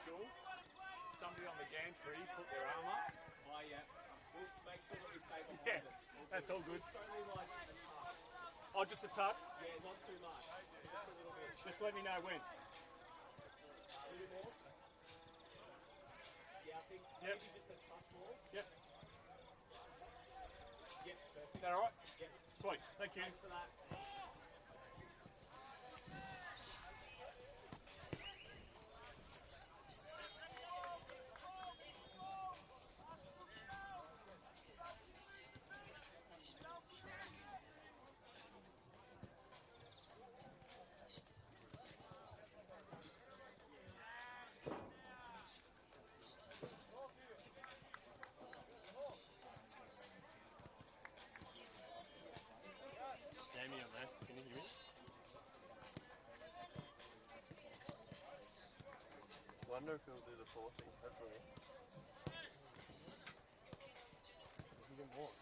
school, somebody on the gantry put their arm up. Oh yeah. We'll make sure that we stay behind Yeah, it. that's all good. It's only like a touch. Oh, just a tuck? Yeah, not too much. Just a little bit. Just let me know when. A little bit more? Yeah, I think maybe just a touch more. Yep. Yep, perfect. Is that alright? Yep. Sweet, thank you. Thanks for that. Jamie on that, can you hear me? Wonder if he'll do the forcing, hopefully. He can walk.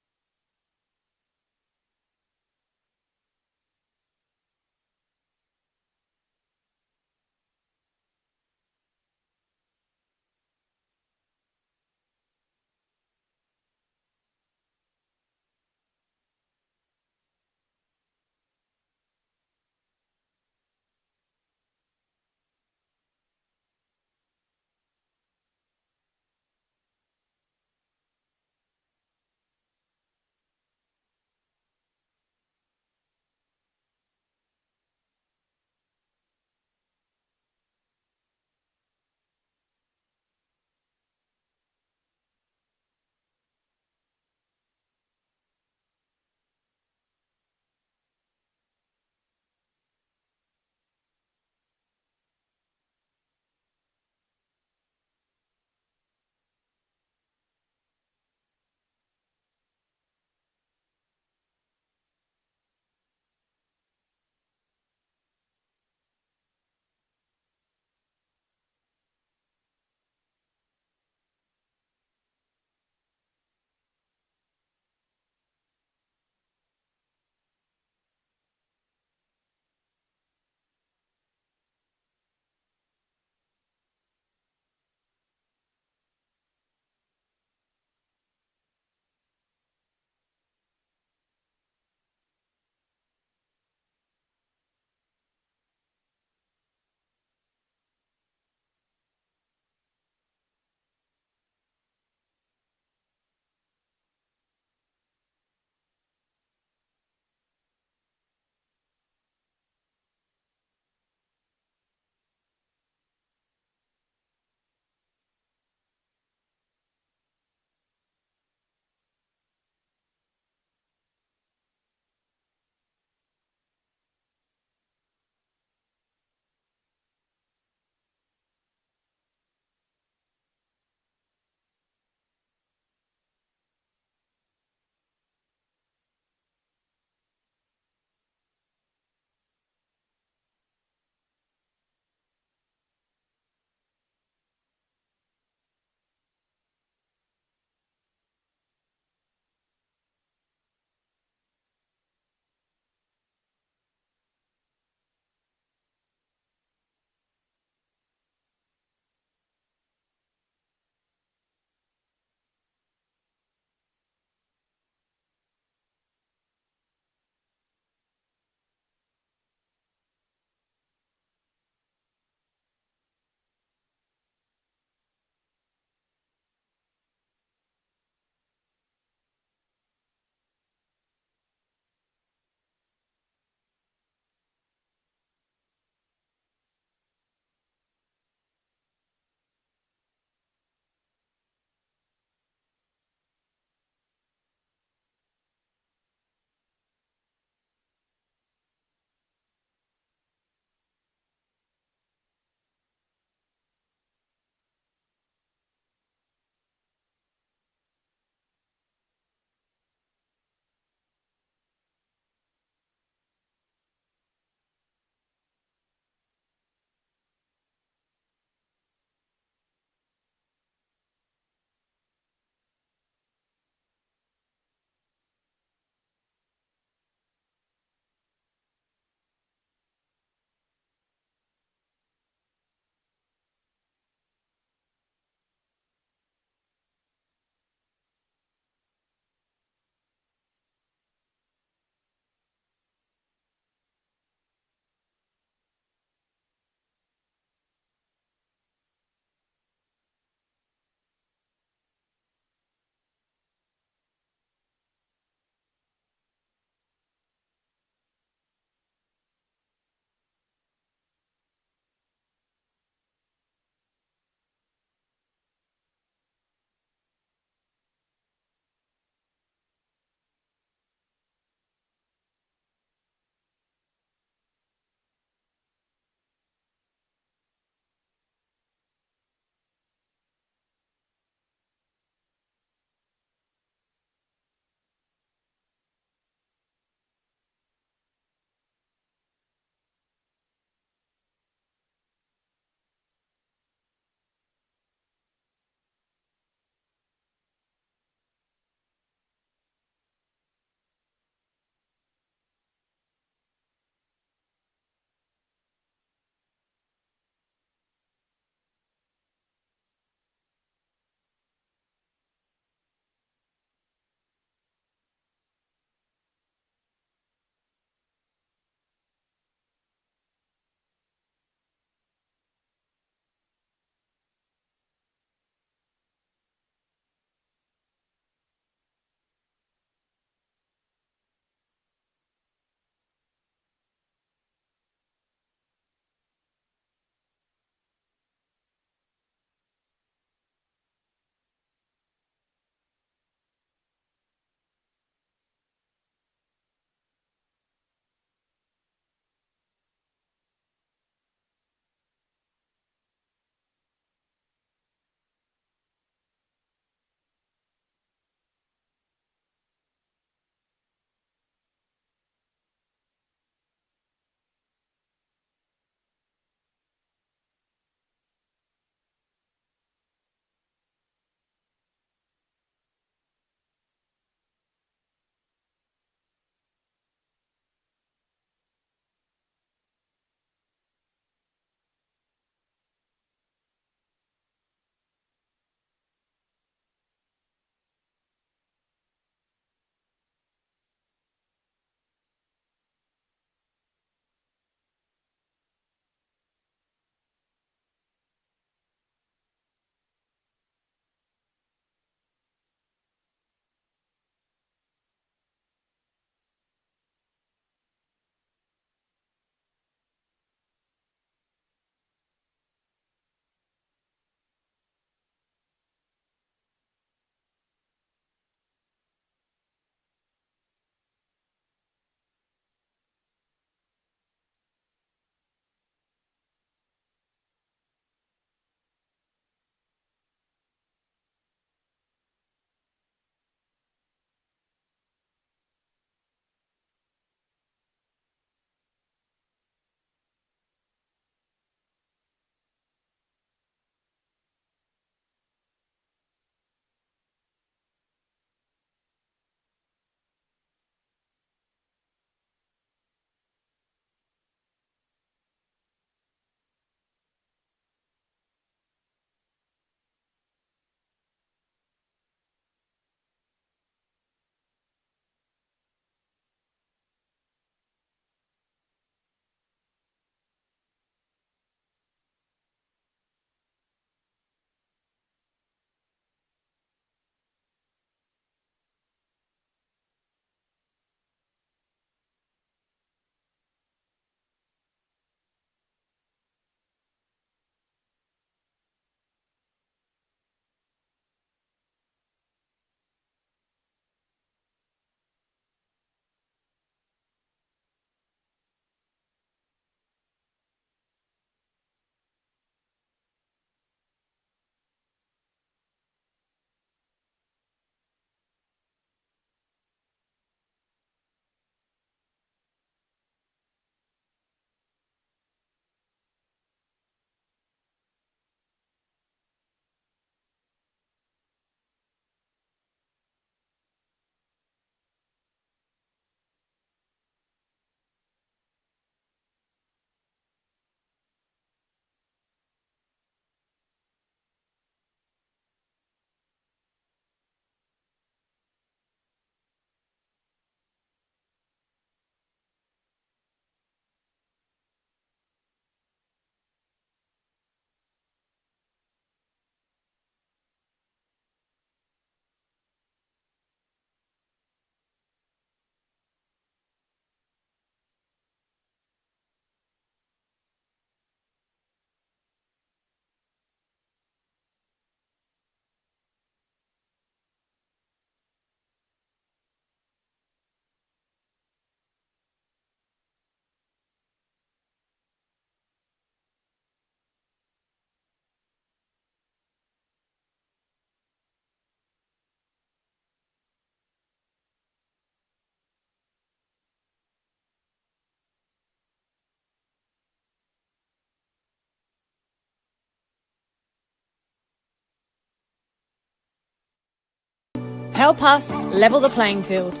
Help us level the playing field.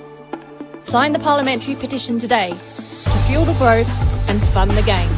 Sign the parliamentary petition today to fuel the growth and fund the game.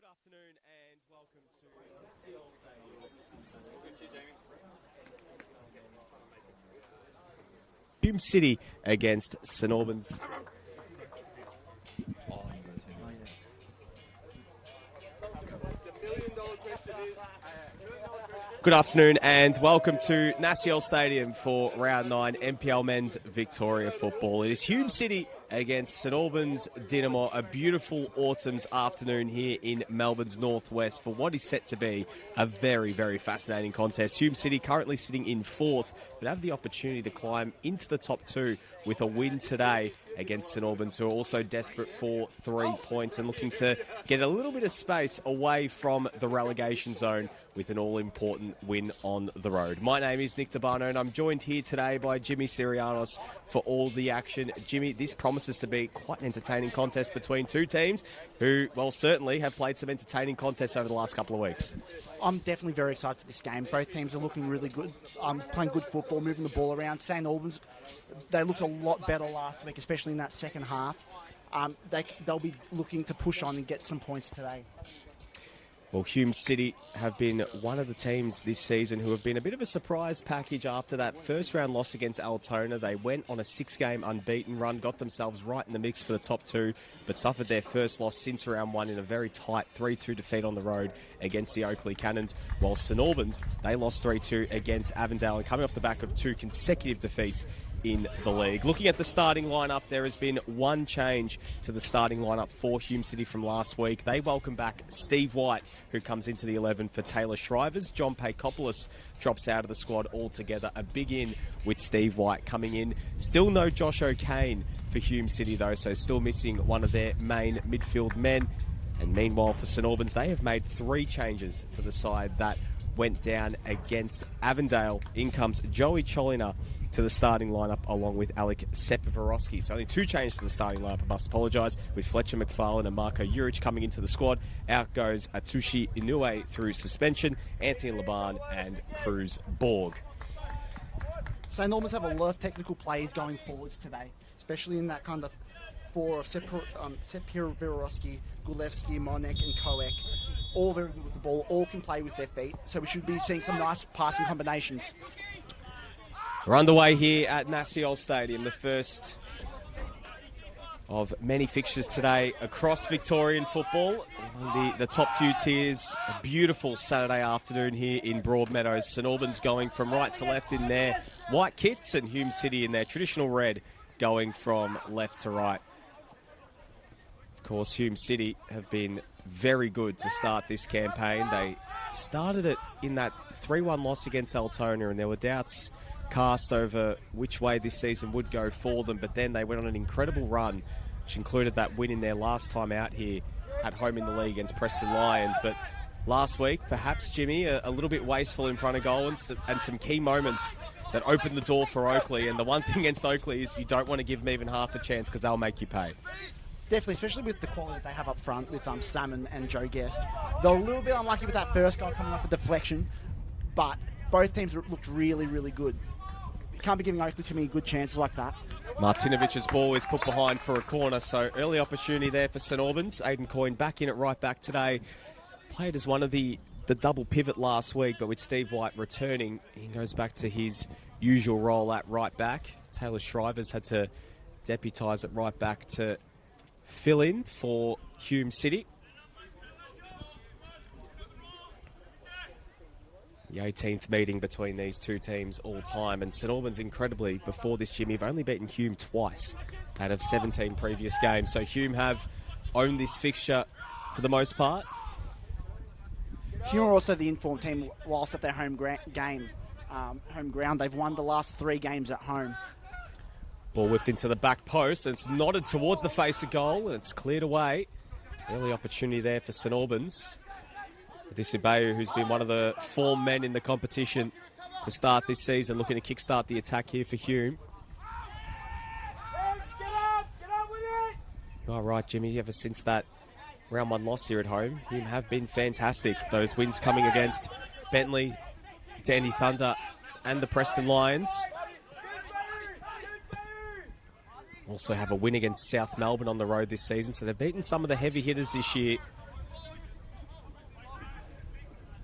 Good afternoon and welcome to Senol Stadium. Hume City against St Albans. Good afternoon and welcome to Nasiel Stadium for Round 9 NPL Men's Victoria Football. It is Hume City against St Albans Dynamo, a beautiful autumn's afternoon here in Melbourne's northwest for what is set to be a very, very fascinating contest. Hume City currently sitting in 4th, but have the opportunity to climb into the top 2 with a win today against St Albans, who are also desperate for 3 points and looking to get a little bit of space away from the relegation zone with an all-important win on the road. My name is Nick Tabano and I'm joined here today by Jimmy Sirianos for all the action. Jimmy, this promises to be quite an entertaining contest between two teams who, well, certainly have played some entertaining contests over the last couple of weeks. I'm definitely very excited for this game. Both teams are looking really good, playing good football, moving the ball around. St Albans, they looked a lot better last week, especially in that second half. They'll be looking to push on and get some points today. Well, Hume City have been one of the teams this season who have been a bit of a surprise package after that first round loss against Altona. They went on a 6-game unbeaten run, got themselves right in the mix for the top 2, but suffered their first loss since round 1 in a very tight 3-2 defeat on the road against the Oakley Cannons, while St Albans, they lost 3-2 against Avondale and coming off the back of 2 consecutive defeats in the league. Looking at the starting lineup, there has been one change to the starting lineup for Hume City from last week. They welcome back Steve White, who comes into the 11 for Taylor Shrivers. John Paycopoulos drops out of the squad altogether. A big in with Steve White coming in. Still no Josh O'Kane for Hume City though, so still missing one of their main midfield men. And meanwhile for St Albans, they have made 3 changes to the side that went down against Avondale. In comes Joey Cholina to the starting lineup along with Alec Sepivorowski. So only 2 changes to the starting lineup, I must apologise, with Fletcher McFarlane and Marco Juric coming into the squad. Out goes Atushi Inoue through suspension, Anthony Laban and Cruz Borg. St Albans have a lot of technical players going forwards today, especially in that kind of 4 of Sepivorowski, Gulevski, Monek and Koek. All very good with the ball, all can play with their feet, so we should be seeing some nice passing combinations. We're underway here at Nasiel Stadium, the first of many fixtures today across Victorian football. The top few tiers, a beautiful Saturday afternoon here in Broadmeadows. St Albans going from right to left in their white kits and Hume City in their traditional red going from left to right. Of course, Hume City have been very good to start this campaign. They started it in that 3-1 loss against Altona and there were doubts cast over which way this season would go for them, but then they went on an incredible run, which included that win in their last time out here at home in the league against Preston Lions. But last week, perhaps, Jimmy, a little bit wasteful in front of goal and some key moments that opened the door for Oakley. And the one thing against Oakley is you don't want to give them even half a chance because they'll make you pay. Definitely, especially with the quality that they have up front with Salmon and Joe Guest. They're a little bit unlucky with that first goal coming off a deflection, but both teams looked really, really good. You can't be giving Oakley too many good chances like that. Martinovic's ball is put behind for a corner, so early opportunity there for St Albans. Aidan Coyne back in at right back today. Played as one of the double pivot last week, but with Steve White returning, he goes back to his usual role at right back. Taylor Shrivers had to deputise at right back to fill in for Hume City. The 18th meeting between these two teams all time. And St Albans, incredibly, before this, Jimmy, have only beaten Hume twice out of 17 previous games. So Hume have owned this fixture for the most part. Hume are also the informed team whilst at their home ground. They've won the last 3 games at home. Ball whipped into the back post, and it's nodded towards the face of goal, and it's cleared away. Early opportunity there for St Albans. Adisubayu, who's been one of the form men in the competition to start this season, looking to kickstart the attack here for Hume. You are right, Jimmy. Ever since that round 1 loss here at home, Hume have been fantastic. Those wins coming against Bentley, Dandy Thunder, and the Preston Lions. Also have a win against South Melbourne on the road this season, so they've beaten some of the heavy hitters this year.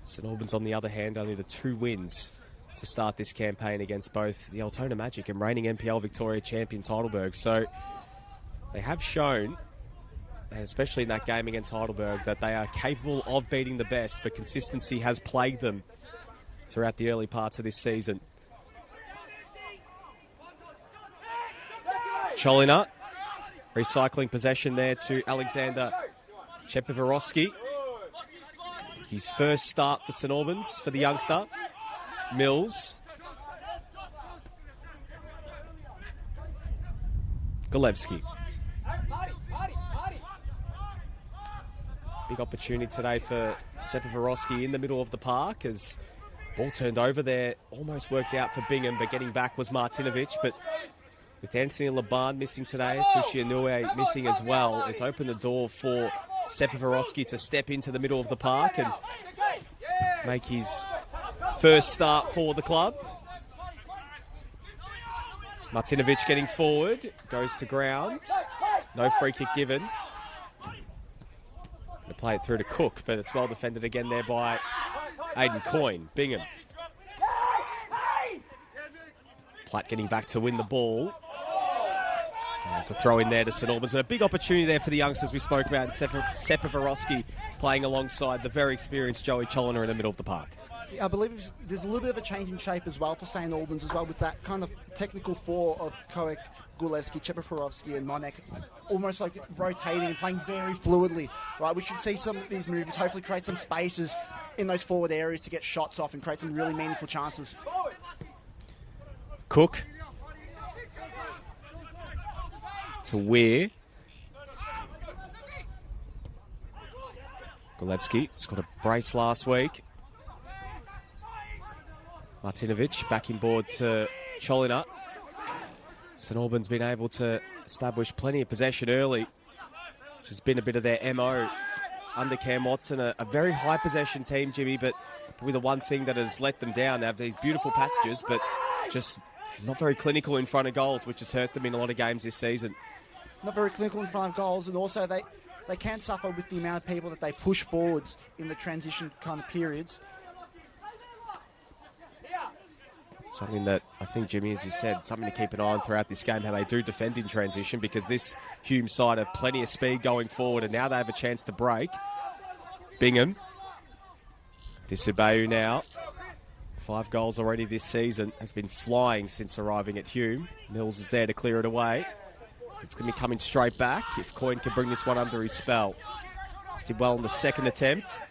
St Albans, on the other hand, only the 2 wins to start this campaign against both the Altona Magic and reigning NPL Victoria champions Heidelberg. So they have shown, and especially in that game against Heidelberg, that they are capable of beating the best, but consistency has plagued them throughout the early parts of this season. Cholina recycling possession there to Alexander Chepivorowski. His first start for St Albans for the youngster. Mills. Golevsky. Big opportunity today for Chepivorowski in the middle of the park as ball turned over there. Almost worked out for Bingham, but getting back was Martinovic. But with Anthony Laban missing today, Tushi Inouye missing as well, it's opened the door for Chepivorowski to step into the middle of the park and make his first start for the club. Martinovic getting forward, goes to ground. No free kick given. Going to play it through to Cook, but it's well defended again there by Aidan Coyne. Bingham. Platt getting back to win the ball. And it's a throw in there to St Albans. But a big opportunity there for the youngsters we spoke about. Chepivorowski playing alongside the very experienced Joey Cholina in the middle of the park. Yeah, I believe there's a little bit of a change in shape as well for St Albans as well, with that kind of technical four of Koek, Gulevsky, Chepivorowski and Monek almost like rotating and playing very fluidly, right? We should see some of these movements hopefully create some spaces in those forward areas to get shots off and create some really meaningful chances. Cook to Weir. Golevsky scored a brace last week. Martinovic back in board to Cholina. St Albans been able to establish plenty of possession early, which has been a bit of their MO under Cam Watson. A very high possession team, Jimmy, but probably the one thing that has let them down. They have these beautiful passages, but just not very clinical in front of goals, which has hurt them in a lot of games this season. Not very clinical in front of goals, and also they can suffer with the amount of people that they push forwards in the transition kind of periods. Something that I think, Jimmy, as you said, something to keep an eye on throughout this game, how they do defend in transition, because this Hume side have plenty of speed going forward, and now they have a chance to break. Bingham. Disubayu now. 5 goals already this season. Has been flying since arriving at Hume. Mills is there to clear it away. It's going to be coming straight back if Coyne can bring this one under his spell. Did well on the second attempt.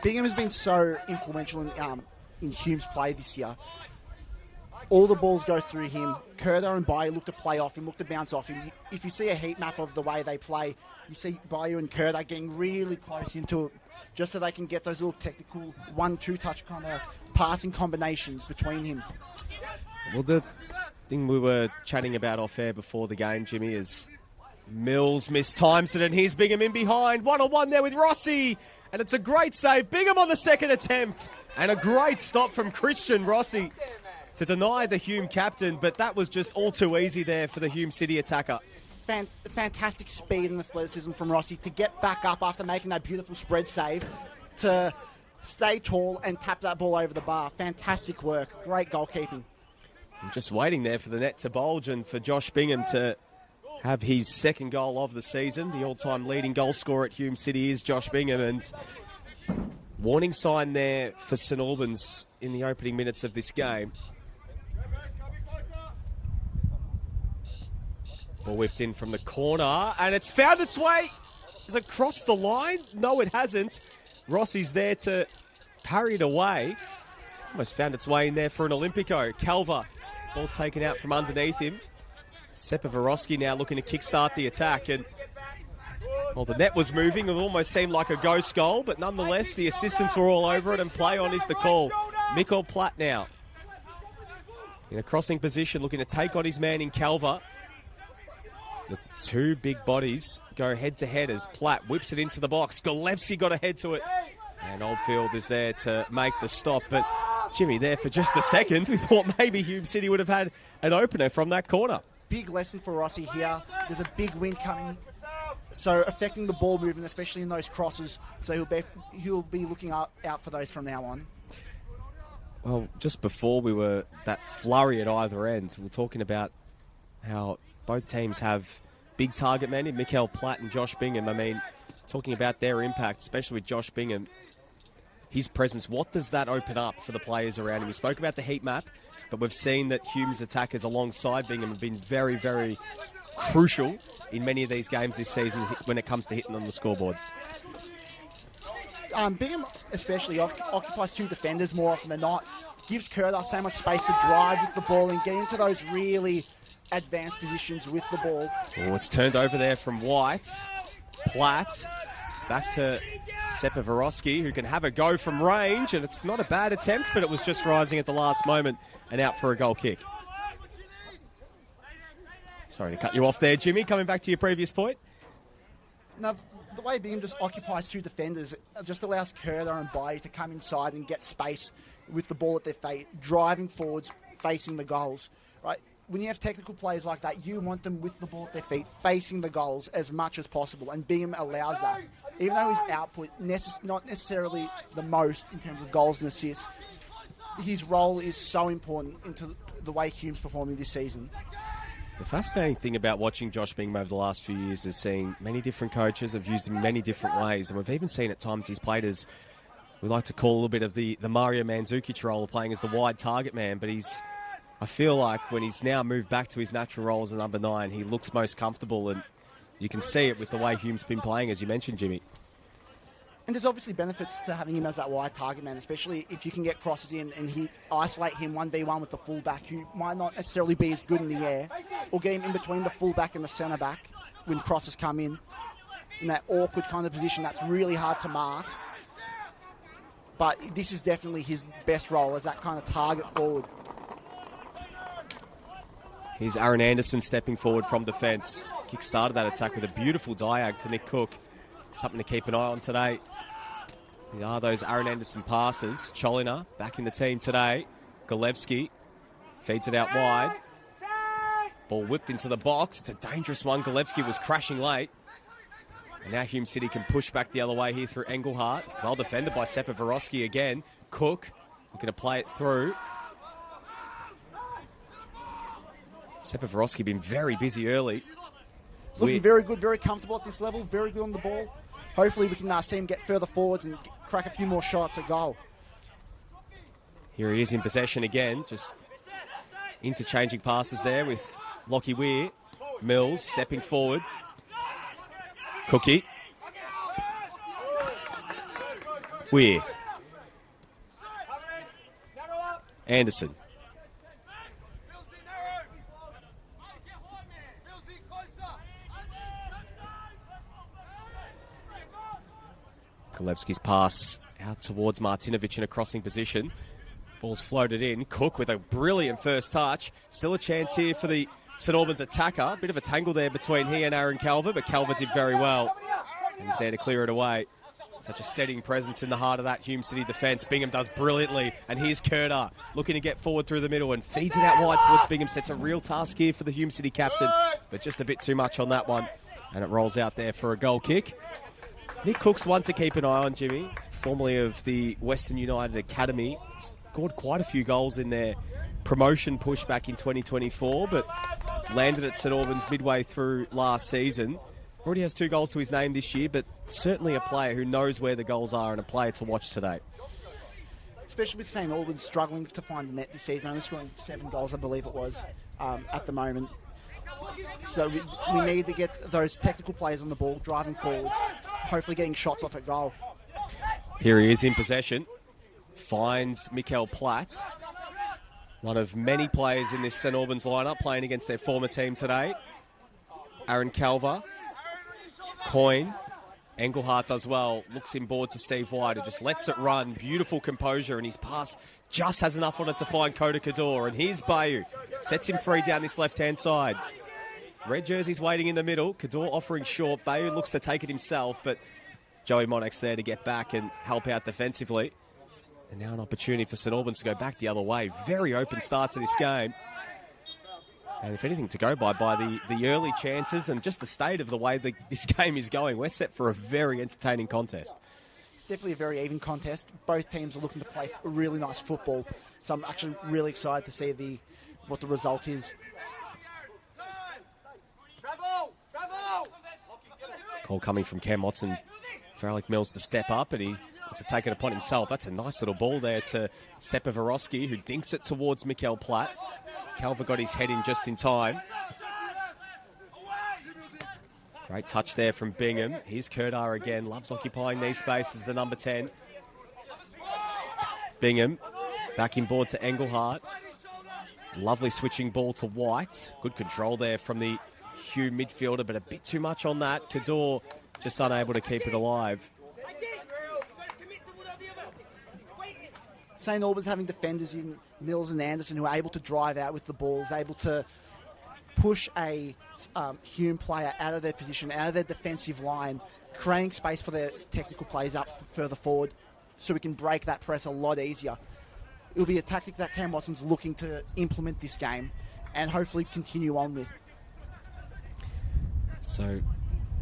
Bingham has been so influential in Hume's play this year. All the balls go through him. Kurda and Bayou look to play off him, look to bounce off him. If you see a heat map of the way they play, you see Bayou and Kurda getting really close into it, just so they can get those little technical 1-2 touch kind of passing combinations between him. Well, the thing we were chatting about off air before the game, Jimmy, is Mills mistimes it, and here's Bingham in behind. 1-on-1 there with Rossi. And it's a great save. Bingham on the second attempt. And a great stop from Christian Rossi to deny the Hume captain. But that was just all too easy there for the Hume City attacker. Fantastic speed and athleticism from Rossi to get back up after making that beautiful spread save, to stay tall and tap that ball over the bar. Fantastic work. Great goalkeeping. I'm just waiting there for the net to bulge and for Josh Bingham to have his second goal of the season. The all-time leading goal scorer at Hume City is Josh Bingham, and warning sign there for St Albans in the opening minutes of this game. Ball whipped in from the corner, and it's found its way. Has it crossed the line? No, it hasn't. Rossi's there to parry it away. Almost found its way in there for an Olympico. Calva, ball's taken out from underneath him. Chepivorowski now looking to kickstart the attack, and well, the net was moving. It almost seemed like a ghost goal, but nonetheless, the assistants were all over it, and play on is the call. Mikkel Platt now in a crossing position, looking to take on his man in Calva. The two big bodies go head-to-head as Platt whips it into the box. Golevsky got ahead to it, and Oldfield is there to make the stop. But Jimmy, there for just a second, we thought maybe Hume City would have had an opener from that corner. Big lesson for Rossi here. There's a big wind coming so affecting the ball movement, especially in those crosses. So he'll be looking out for those from now on. Well, just before we were that flurry at either end, we were talking about how both teams have big target men in Mikael Platt and Josh Bingham. I mean, talking about their impact, especially with Josh Bingham, his presence, what does that open up for the players around him? We spoke about the heat map, but we've seen that Hume's attackers alongside Bingham have been very, very crucial in many of these games this season when it comes to hitting on the scoreboard. Bingham especially occupies two defenders more often than not, gives Curtis so much space to drive with the ball and get into those really advanced positions with the ball. Oh, it's turned over there from White. Platt. It's back to Sepavorowski, who can have a go from range, and it's not a bad attempt, but it was just rising at the last moment and out for a goal kick. Sorry to cut you off there, Jimmy. Coming back to your previous point. Now, the way Bingham just occupies two defenders just allows Curtis and Bayou to come inside and get space with the ball at their feet, driving forwards, facing the goals. Right? When you have technical players like that, you want them with the ball at their feet, facing the goals as much as possible, and Bingham allows that. Even though his output not necessarily the most in terms of goals and assists, his role is so important into the way Hume's performing this season. The fascinating thing about watching Josh Bingham over the last few years is seeing many different coaches have used him in many different ways, and we've even seen at times he's played as, we like to call a little bit of the Mario Mandzukic role, playing as the wide target man, but I feel like when he's now moved back to his natural role as a number 9, he looks most comfortable, and you can see it with the way Hume's been playing, as you mentioned, Jimmy. And there's obviously benefits to having him as that wide target man, especially if you can get crosses in and isolate him 1v1 with the fullback, who might not necessarily be as good in the air, or get him in between the fullback and the centre back when crosses come in that awkward kind of position that's really hard to mark. But this is definitely his best role as that kind of target forward. Here's Aaron Anderson stepping forward from defence. Kick-started that attack with a beautiful diag to Nick Cook. Something to keep an eye on today. There are those Aaron Anderson passes. Cholina back in the team today. Golevsky feeds it out wide. Ball whipped into the box. It's a dangerous one. Golevsky was crashing late. And now Hume City can push back the other way here through Engelhardt. Well defended by Sepavorowski again. Cook looking to play it through. Sepavorowski been very busy early. Looking very good, very comfortable at this level, very good on the ball. Hopefully we can see him get further forwards and crack a few more shots at goal. Here he is in possession again, just interchanging passes there with Lockie Weir. Mills stepping forward. Cookie. Weir. Anderson. Golevsky's pass out towards Martinovic in a crossing position. Ball's floated in. Cook with a brilliant first touch. Still a chance here for the St Albans attacker. Bit of a tangle there between he and Aaron Calver, but Calver did very well. And he's there to clear it away. Such a steadying presence in the heart of that Hume City defence. Bingham does brilliantly. And here's Curtis looking to get forward through the middle and feeds it out wide towards Bingham. Sets a real task here for the Hume City captain, but just a bit too much on that one. And it rolls out there for a goal kick. Nick Cook's one to keep an eye on, Jimmy. Formerly of the Western United Academy. Scored quite a few goals in their promotion push back in 2024, but landed at St Albans midway through last season. Already has 2 goals to his name this year, but certainly a player who knows where the goals are and a player to watch today. Especially with St Albans struggling to find the net this season, only scoring 7 goals, I believe it was, at the moment. So we need to get those technical players on the ball, driving forwards, hopefully getting shots off at goal. Here he is in possession. Finds Mikael Platt. One of many players in this St Albans lineup playing against their former team today. Aaron Calver. Coyne. Engelhardt does well. Looks inboard to Steve White, who just lets it run. Beautiful composure, and his pass just has enough on it to find Kota Kador. And here's Bayou. Sets him free down this left-hand side. Red jersey's waiting in the middle. Kador offering short. Bayou looks to take it himself, but Joey Monek's there to get back and help out defensively. And now an opportunity for St Albans to go back the other way. Very open start to this game. And if anything to go by the early chances and just the state of the way this game is going, we're set for a very entertaining contest. Definitely a very even contest. Both teams are looking to play really nice football, so I'm actually really excited to see what the result is. Call coming from Cam Watson for Alec Mills to step up, and he looks to take it upon himself. That's a nice little ball there to Sepa Vorosky, who dinks it towards Mikael Platt. Calver got his head in just in time. Great touch there from Bingham. Here's Kerdar again. Loves occupying these spaces, the number 10. Bingham back in board to Engelhardt. Lovely switching ball to White. Good control there from the Hume midfielder, but a bit too much on that. Kador just unable to keep it alive. St Albans having defenders in Mills and Anderson who are able to drive out with the balls, able to push a Hume player out of their position, out of their defensive line, creating space for their technical players up further forward so we can break that press a lot easier. It'll be a tactic that Cam Watson's looking to implement this game and hopefully continue on with. So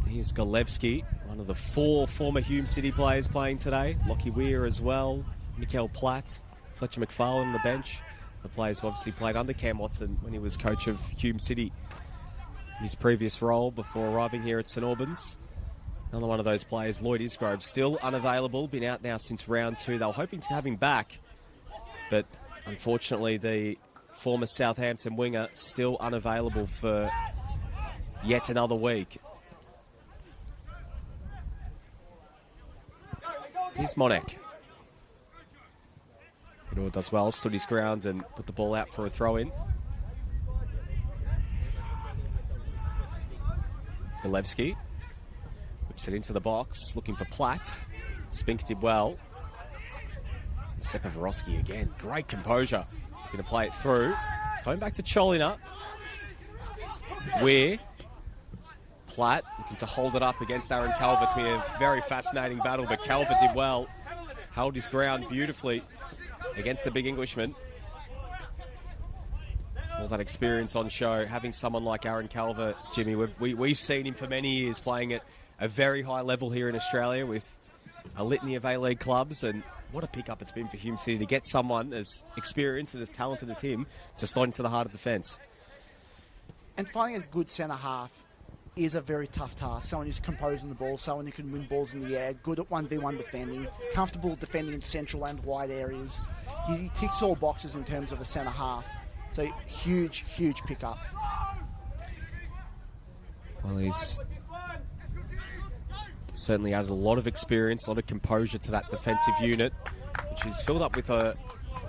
here's Golevsky, one of the 4 former Hume City players playing today. Lockie Weir as well. Mikael Platt, Fletcher McFarlane on the bench. The players who obviously played under Cam Watson when he was coach of Hume City in his previous role before arriving here at St Albans. Another one of those players, Lloyd Isgrove, still unavailable, been out now since round 2. They were hoping to have him back, but unfortunately the former Southampton winger still unavailable for yet another week. Here's Monek. Kador does well, stood his ground and put the ball out for a throw-in. Golevsky whips it into the box, looking for Platt. Spink did well. Sepa Vorosky again, great composure. Going to play it through. It's going back to Cholina. Weir. Platt looking to hold it up against Aaron Calver. It's been a very fascinating battle, but Calver did well. Held his ground beautifully against the big Englishman. All that experience on show. Having someone like Aaron Calver, Jimmy, we've seen him for many years playing at a very high level here in Australia with a litany of A-League clubs, and what a pickup it's been for Hume City to get someone as experienced and as talented as him to slot into the heart of the fence. And finding a good centre-half is a very tough task. Someone who's composing the ball, someone who can win balls in the air, good at 1v1 defending, comfortable defending in central and wide areas. He ticks all boxes in terms of a centre-half. So huge, huge pickup. Well, he's certainly added a lot of experience, a lot of composure to that defensive unit, which is filled up with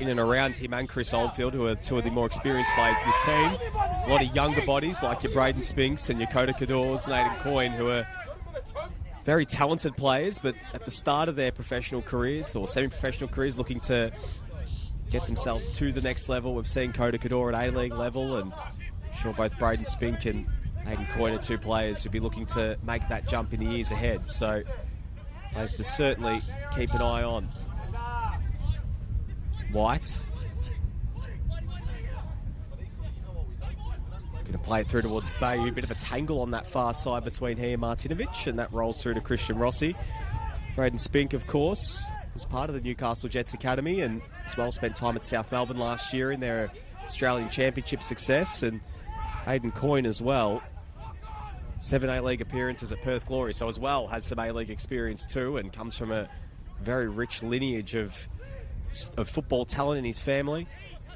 in and around him and Chris Oldfield, who are 2 of the more experienced players in this team. A lot of younger bodies like your Braden Spinks and your Coda Cadors and Aidan Coyne, who are very talented players, but at the start of their professional careers or semi-professional careers looking to get themselves to the next level. We've seen Coda Cador at A-League level, and I'm sure both Braden Spink and Aidan Coyne are 2 players who'll be looking to make that jump in the years ahead. So players to certainly keep an eye on. White. Going to play it through towards Bayou. A bit of a tangle on that far side between he and Martinovic, and that rolls through to Christian Rossi. Braden Spink, of course, was part of the Newcastle Jets Academy and as well spent time at South Melbourne last year in their Australian Championship success. And Aidan Coyne as well. 7 A-League appearances at Perth Glory, so as well has some A-League experience too, and comes from a very rich lineage of football talent in his family.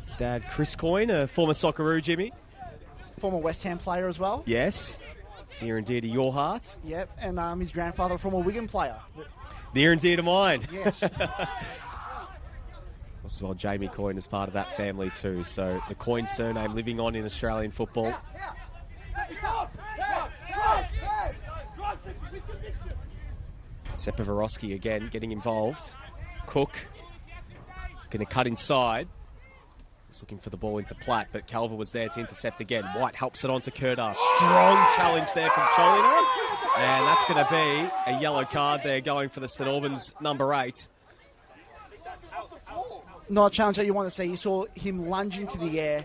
His dad, Chris Coyne, a former Socceroo, Jimmy. Former West Ham player as well. Yes. Near and dear to your heart. Yep, and his grandfather, a former Wigan player. Near and dear to mine. Yes. As well, Jamie Coyne is part of that family too. So the Coyne surname living on in Australian football. Sepa Vorosky again getting involved. Cook going to cut inside. He's looking for the ball into Platt, but Calver was there to intercept again. White helps it on to Kerdar. Strong challenge there from Cholina. And that's going to be a yellow card there going for the St Albans number 8. Not a challenge that you want to see. You saw him lunge into the air,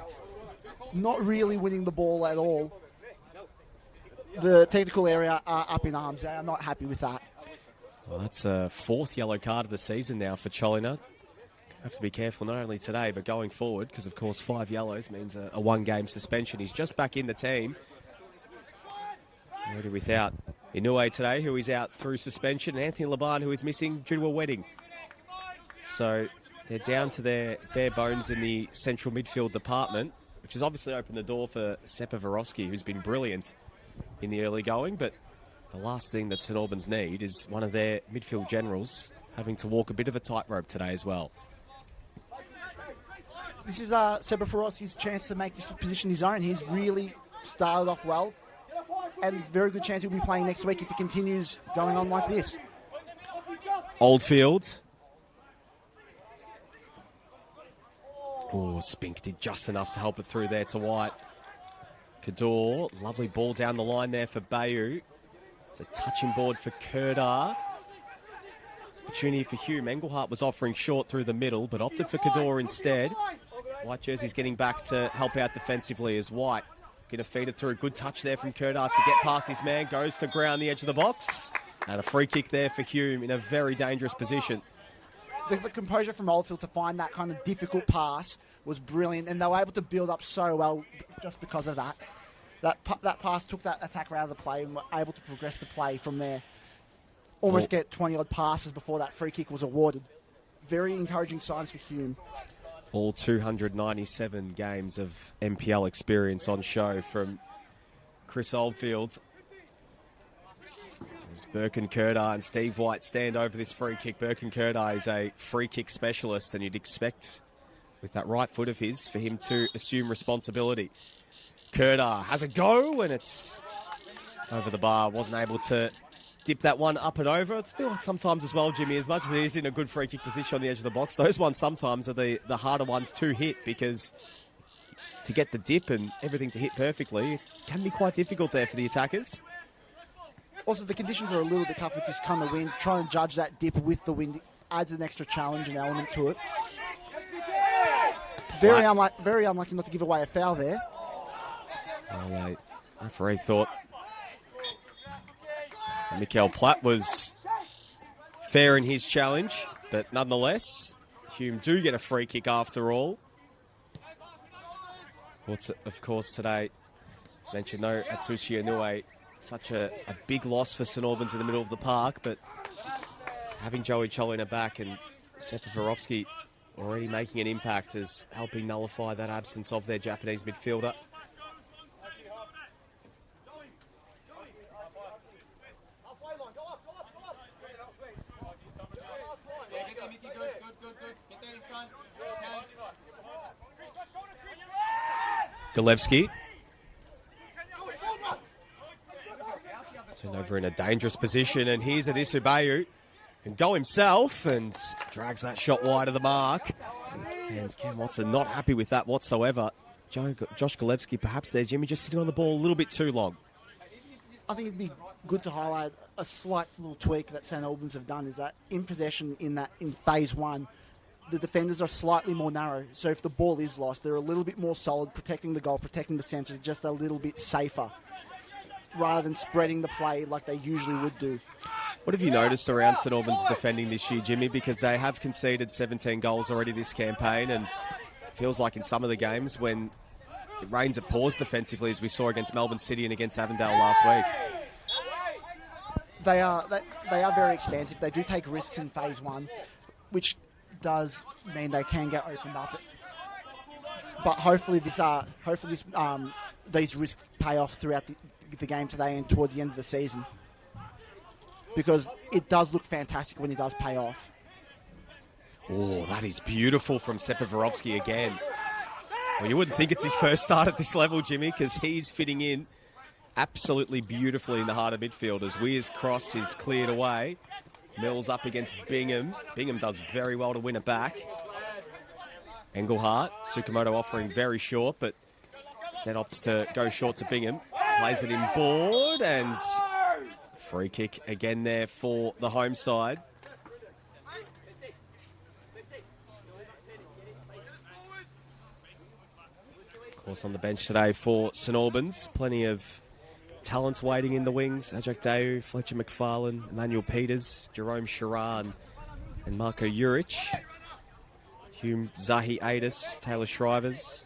not really winning the ball at all. The technical area are up in arms. They are not happy with that. Well, that's a 4th yellow card of the season now for Cholina. Have to be careful not only today but going forward, because of course 5 yellows means a 1-game suspension. He's just back in the team. Already without Inoue today, who is out through suspension, and Anthony Laban, who is missing due to a wedding. So they're down to their bare bones in the central midfield department, which has obviously opened the door for Sepa Vorowski, who's been brilliant in the early going. But the last thing that St Albans need is one of their midfield generals having to walk a bit of a tightrope today as well. This is Sepa Vorowski's chance to make this position his own. He's really started off well, and very good chance he'll be playing next week if he continues going on like this. Oldfield. Oh, Spink did just enough to help it through there to White. Kador, lovely ball down the line there for Bayou. It's a touching board for Kerdar. Opportunity for Hume. Engelhardt was offering short through the middle, but opted for Kador instead. White jersey's getting back to help out defensively as White going to feed it through. Good touch there from Kerdar to get past his man. Goes to ground the edge of the box. And a free kick there for Hume in a very dangerous position. The composure from Oldfield to find that kind of difficult pass was brilliant, and they were able to build up so well just because of that. That pass took that attacker out of the play and were able to progress the play from there. Almost get 20-odd passes before that free kick was awarded. Very encouraging signs for Hume. All 297 games of NPL experience on show from Chris Oldfield. As Birkin Kerdar and Steve White stand over this free kick. Birkin Kerdar is a free kick specialist, and you'd expect, with that right foot of his, for him to assume responsibility. Kerdar has a go, and it's over the bar. Wasn't able to dip that one up and over. I feel like sometimes as well, Jimmy, as much as he is in a good free kick position on the edge of the box, those ones sometimes are the harder ones to hit, because to get the dip and everything to hit perfectly, it can be quite difficult there for the attackers. Also, the conditions are a little bit tough with this kind of wind. Trying to judge that dip with the wind adds an extra challenge and element to it. Very unlucky not to give away a foul there. Well, referee thought Mikael Platt was fair in his challenge, but nonetheless, Hume do get a free kick after all. Of course, today, as mentioned, no Atsushi Inoue. Such a big loss for St Albans in the middle of the park, but having Joey Cholina back and Sepa Vorowski already making an impact is helping nullify that absence of their Japanese midfielder. Golevsky. Turned over in a dangerous position, and here's Adisu Bayu. Can go himself and drags that shot wide of the mark. And Cam Watson not happy with that whatsoever. Josh Golevsky perhaps there, Jimmy, just sitting on the ball a little bit too long. I think it'd be good to highlight a slight little tweak that St Albans have done, is that in possession in phase one, the defenders are slightly more narrow. So if the ball is lost, they're a little bit more solid, protecting the goal, protecting the centre, just a little bit safer, rather than spreading the play like they usually would do. What have you noticed around St Albans defending this year, Jimmy? Because they have conceded 17 goals already this campaign, and it feels like in some of the games when it rains it pours defensively, as we saw against Melbourne City and against Avondale last week. They are very expansive. They do take risks in phase one, which does mean they can get opened up. But hopefully these risks pay off throughout the game today and towards the end of the season, because it does look fantastic when it does pay off. Oh, that is beautiful from Sepa Vorowski again. Well, you wouldn't think it's his first start at this level, Jimmy, because he's fitting in absolutely beautifully in the heart of midfield as Weir's cross is cleared away. Mills up against Bingham. Bingham does very well to win it back. Engelhardt, Tsukamoto offering very short, but Set opts to go short to Bingham. Plays it in board, and free kick again there for the home side. course, on the bench today for St Albans. Plenty of talents waiting in the wings. Ajak Dayu, Fletcher McFarlane, Emmanuel Peters, Jerome Sharan, and Marco Juric. Hume, Zahi Adis, Taylor Shrivers,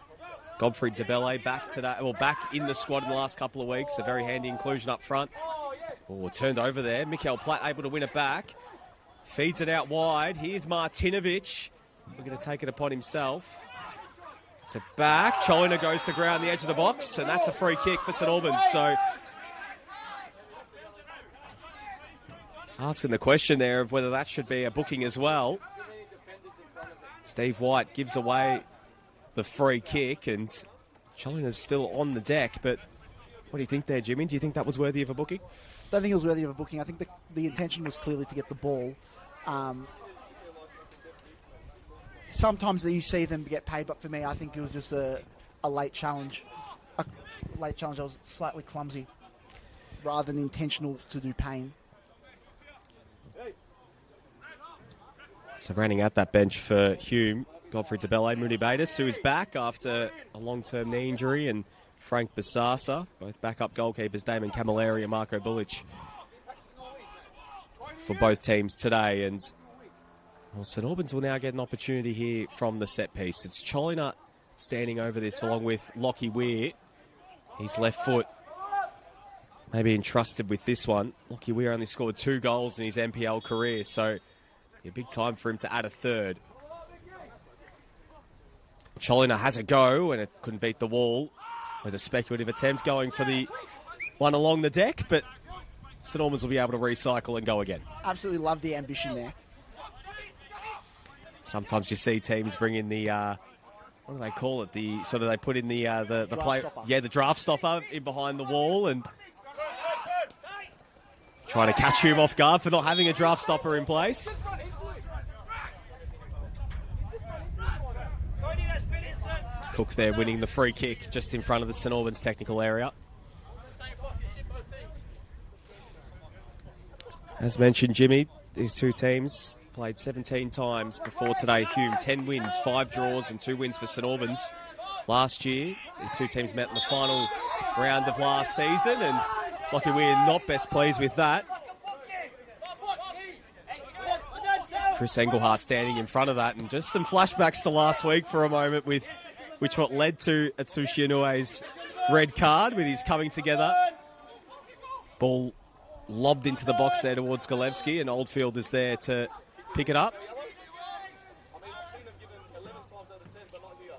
Godfrey DeBelle back today, back in the squad in the last couple of weeks. A very handy inclusion up front. Turned over there. Mikael Platt able to win it back. Feeds it out wide. Here's Martinovic. We're going to take it upon himself. It's a back. Cholina goes to ground the edge of the box, and that's a free kick for St Albans. So, asking the question there of whether that should be a booking as well. Steve White gives away the free kick, and Cholina's still on the deck. But what do you think there, Jimmy? Do you think that was worthy of a booking? I don't think it was worthy of a booking. I think the intention was clearly to get the ball. Sometimes you see them get paid, but for me, I think it was just a late challenge. A late challenge. I was slightly clumsy rather than intentional to do pain. So running out that bench for Hume, Godfrey DeBelle, Mooney Batis, who is back after a long-term knee injury, and Frank Basasa, both backup goalkeepers, Damon Camilleri and Marco Bulic, for both teams today. And St Albans will now get an opportunity here from the set piece. It's Cholina standing over this along with Lockie Weir. His left foot maybe entrusted with this one. Lockie Weir only scored 2 goals in his NPL career, so a big time for him to add a third. Cholina has a go, and it couldn't beat the wall. There's a speculative attempt going for the one along the deck, but St Albans will be able to recycle and go again. Absolutely love the ambition there. Sometimes you see teams bring in the, what do they call it? They put in the play, stopper. the draft stopper in behind the wall, and trying to catch him off guard for not having a draft stopper in place. Cook there winning the free kick just in front of the St Albans technical area. As mentioned, Jimmy, these two teams played 17 times before today. Hume, 10 wins, 5 draws and 2 wins for St Albans. Last year, these two teams met in the final round of last season, and Lockie Weir not best pleased with that. Chris Engelhardt standing in front of that, and just some flashbacks to last week for a moment, with which what led to Atsushi Inoue's red card with his coming together. Ball lobbed into the box there towards Golevsky, and Oldfield is there to pick it up.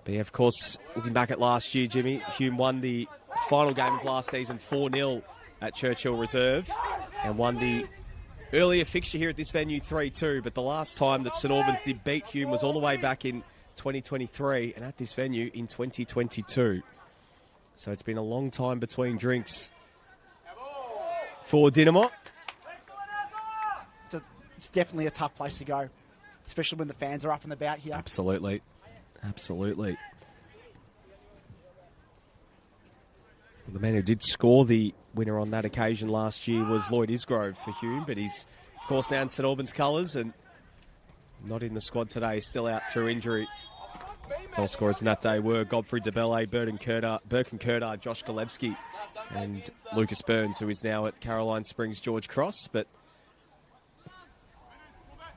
But yeah, of course, looking back at last year, Jimmy, Hume won the final game of last season 4-0 at Churchill Reserve, and won the earlier fixture here at this venue 3-2. But the last time that St Albans did beat Hume was all the way back in 2023, and at this venue in 2022. So it's been a long time between drinks for Dynamo. It's definitely a tough place to go, especially when the fans are up and about here. Absolutely. Absolutely. The man who did score the winner on that occasion last year was Lloyd Isgrove for Hume, but he's, of course, now in St Albans colours and not in the squad today, still out through injury. Goal scorers in that day were Godfrey DeBelle, Burton Kerdar, Josh Golevsky, and Lucas Burns, who is now at Caroline Springs George Cross. But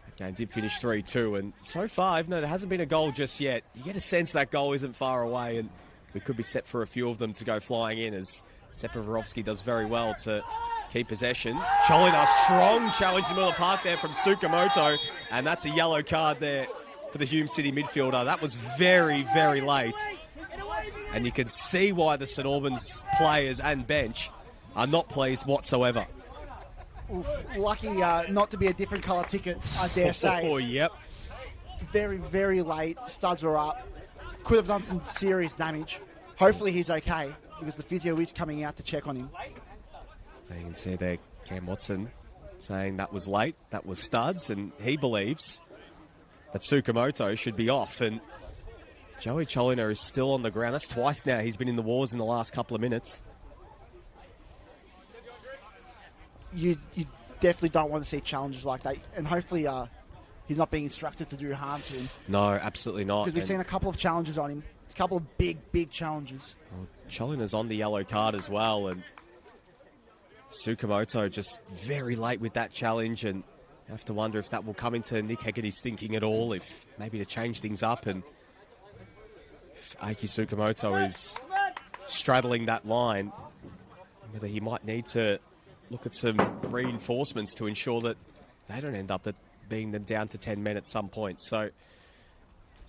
the game did finish 3-2, and so far, even though there hasn't been a goal just yet, you get a sense that goal isn't far away, and we could be set for a few of them to go flying in, as Separovsky does very well to keep possession. Cholina, strong challenge in the middle of the park there from Tsukamoto, and that's a yellow card there for the Hume City midfielder. That was very, very late, and you can see why the St Albans players and bench are not pleased whatsoever. Oof, lucky not to be a different colour ticket, I dare say. Oh, yep. Very, very late. Studs are up. Could have done some serious damage. Hopefully he's okay, because the physio is coming out to check on him. You can see there Cam Watson saying that was late, that was studs, and he believes that Tsukamoto should be off. And Joey Cholina is still on the ground. That's twice now he's been in the wars in the last couple of minutes. You definitely don't want to see challenges like that, and hopefully he's not being instructed to do harm to him. No, absolutely not. Because we've seen a couple of challenges on him. couple of big challenges. Well, Cholina's on the yellow card as well, and Tsukamoto just very late with that challenge, and you have to wonder if that will come into Nick Hegarty's thinking at all, if maybe to change things up, and if Aiki Tsukamoto is straddling that line, whether he might need to look at some reinforcements to ensure that they don't end up being them down to 10 men at some point. So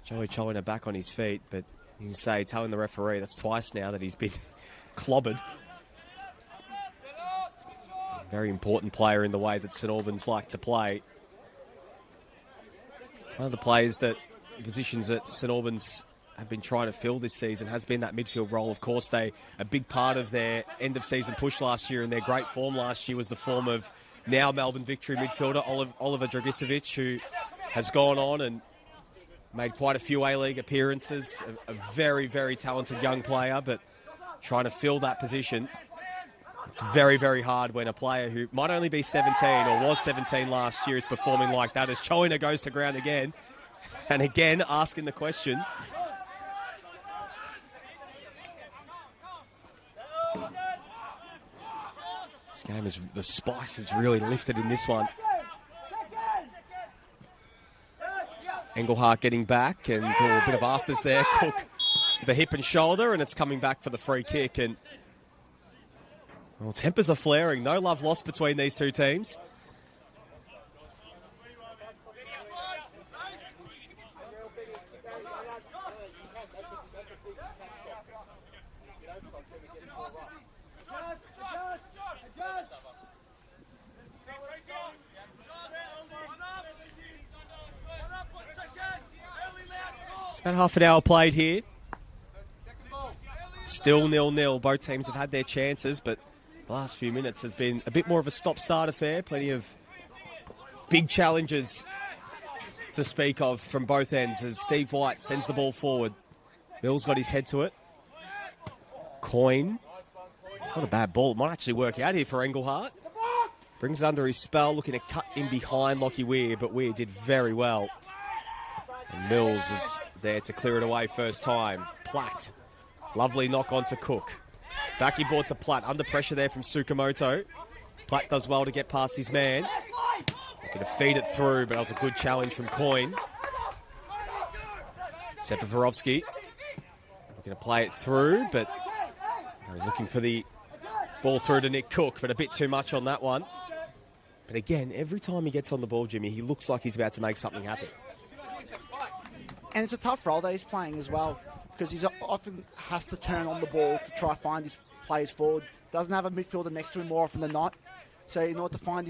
Joey Cholina back on his feet, but you can say, telling the referee, that's twice now that he's been clobbered. Very important player in the way that St Albans like to play. One of the players that positions that St Albans have been trying to fill this season has been that midfield role. Of course, a big part of their end-of-season push last year and their great form last year was the form of now Melbourne Victory midfielder Oliver Dragicevic, who has gone on and made quite a few A-League appearances. A very talented young player, but trying to fill that position, it's very hard when a player who might only be 17 or was 17 last year is performing like that, as Cholina goes to ground again, and again asking the question. This game the spice has really lifted in this one. Engelhardt getting back, and a bit of afters there. Cook the hip and shoulder, and it's coming back for the free kick. And well, tempers are flaring. No love lost between these two teams. It's about half an hour played here. Still 0-0. Both teams have had their chances, but the last few minutes has been a bit more of a stop-start affair. Plenty of big challenges to speak of from both ends as Steve White sends the ball forward. Mills got his head to it. Coyne. Not a bad ball. It might actually work out here for Engelhardt. Brings it under his spell, looking to cut in behind Lockie Weir, but Weir did very well. And Mills is there to clear it away first time. Platt. Lovely knock on to Cook. Back inboard to Platt. Under pressure there from Tsukamoto. Platt does well to get past his man. Looking to feed it through, but that was a good challenge from Coyne. Sepaverovsky. Looking to play it through, but I was looking for the ball through to Nick Cook, but a bit too much on that one. But again, every time he gets on the ball, Jimmy, he looks like he's about to make something happen. And it's a tough role that he's playing as well, because he often has to turn on the ball to try to find his players forward. Doesn't have a midfielder next to him more often than not. So in order to find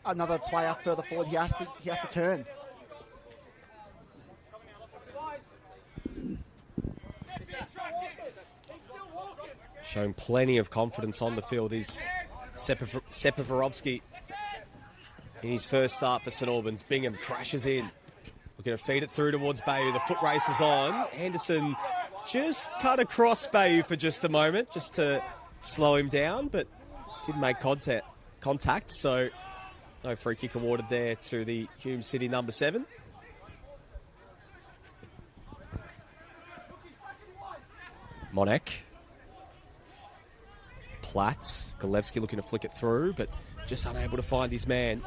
another player further forward, he has to turn. Showing plenty of confidence on the field is Sepaverovsky in his first start for St Albans. Bingham crashes in. Looking to feed it through towards Bayou. The foot race is on. Anderson just cut across Bayou for just a moment, just to slow him down, but didn't make contact, so no free kick awarded there to the Hume City number 7. Monek. Platt. Golevsky looking to flick it through, but just unable to find his man.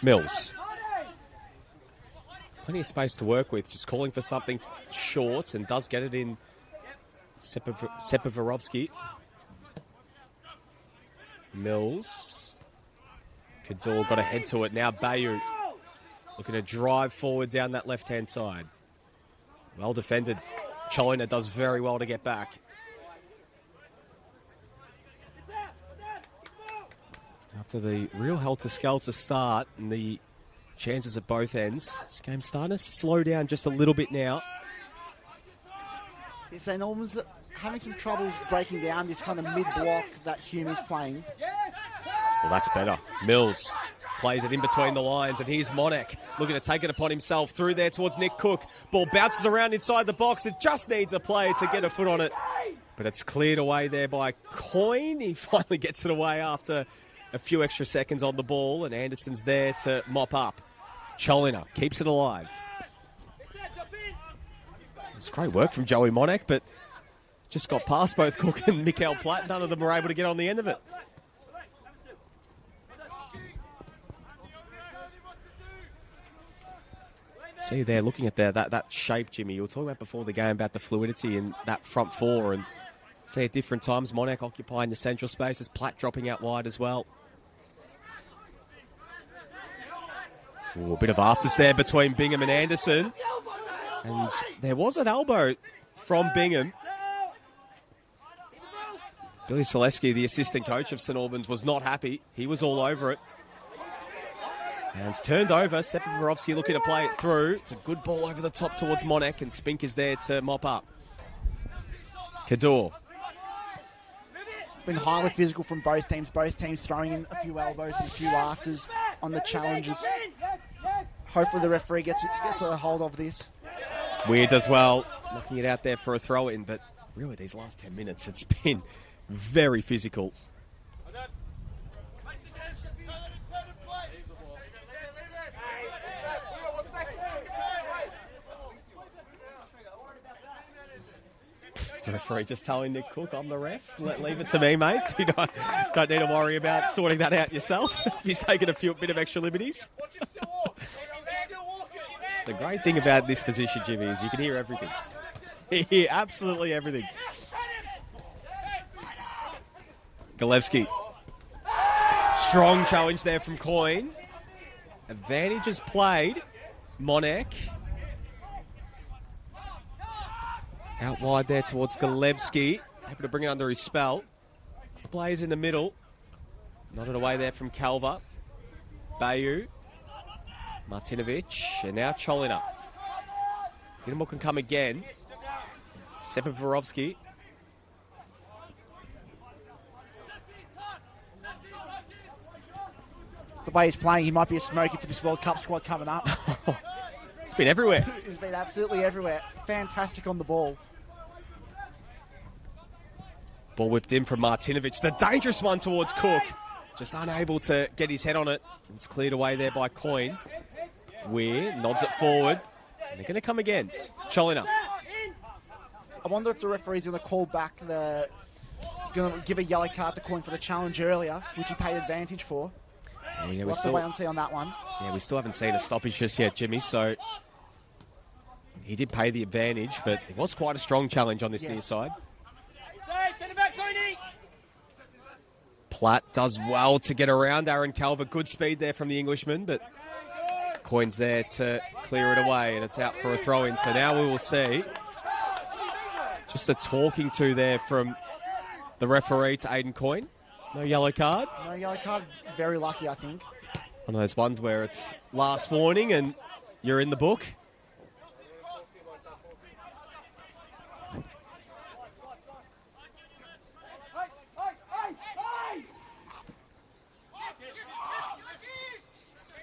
Mills. Plenty of space to work with, just calling for something short, and does get it in Sepaverovsky. Mills. Kador got a head to it. Now Bayou looking to drive forward down that left-hand side. Well defended. Cholina does very well to get back. After the real helter-skelter start and the chances at both ends, this game's starting to slow down just a little bit now. St Albans having some troubles breaking down this kind of mid-block that Hume is playing. Well, that's better. Mills plays it in between the lines, and here's Monek looking to take it upon himself through there towards Nick Cook. Ball bounces around inside the box. It just needs a player to get a foot on it. But it's cleared away there by Coyne. He finally gets it away after a few extra seconds on the ball, and Anderson's there to mop up. Cholina keeps it alive. It's great work from Joey Monek, but just got past both Cook and Mikael Platt. None of them were able to get on the end of it. See there, looking at that shape, Jimmy. You were talking about before the game about the fluidity in that front four, and see at different times Monek occupying the central spaces, Platt dropping out wide as well. Ooh, a bit of afters there between Bingham and Anderson. And there was an elbow from Bingham. Billy Selesky, the assistant coach of St Albans, was not happy. He was all over it. And it's turned over. Sepivorovsky looking to play it through. It's a good ball over the top towards Monek, and Spink is there to mop up. Kador. It's been highly physical from both teams. Both teams throwing in a few elbows and a few afters on the challenges. Hopefully the referee gets a hold of this. Weird as well, knocking it out there for a throw-in, but really these last 10 minutes, it's been very physical. The referee just telling Nick Cook, I'm the ref. Leave it to me, mate. You don't need to worry about sorting that out yourself. He's taken a bit of extra liberties. The great thing about this position, Jimmy, is you can hear everything. You hear absolutely everything. Galevsky. Strong challenge there from Coyne. Advantage is played. Monek. Out wide there towards Galevsky. Able to bring it under his spell. Plays in the middle. Nodded away there from Calver. Bayu. Martinovic. And now Cholina. Dinamo can come again. Sepivorovsky. The way he's playing, he might be a smoky for this World Cup squad coming up. It's been everywhere. He's been absolutely everywhere. Fantastic on the ball. Ball whipped in from Martinovic. It's a dangerous one towards Cook. Just unable to get his head on it. It's cleared away there by Coyne. Weir nods it forward. And they're going to come again. Cholina. I wonder if the referee's going to call back going to give a yellow card to Coyne for the challenge earlier, which he paid advantage for. Oh, yeah, we'll have to wait and see on that one. Yeah, we still haven't seen a stoppage just yet, Jimmy, so he did pay the advantage, but it was quite a strong challenge on this near side. Platt does well to get around Aaron Calver. Good speed there from the Englishman, but Coyne's there to clear it away, and it's out for a throw-in. So now we will see just a talking to there from the referee to Aidan Coyne. No yellow card. No yellow card. Very lucky, I think. One of those ones where it's last warning and you're in the book.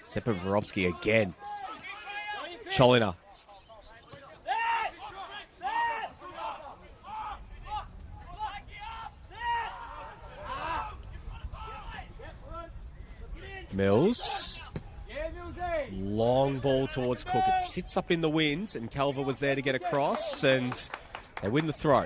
Sepivorovsky again. Cholina. Mills. Long ball towards Cook. It sits up in the wind, and Calver was there to get across, and they win the throw.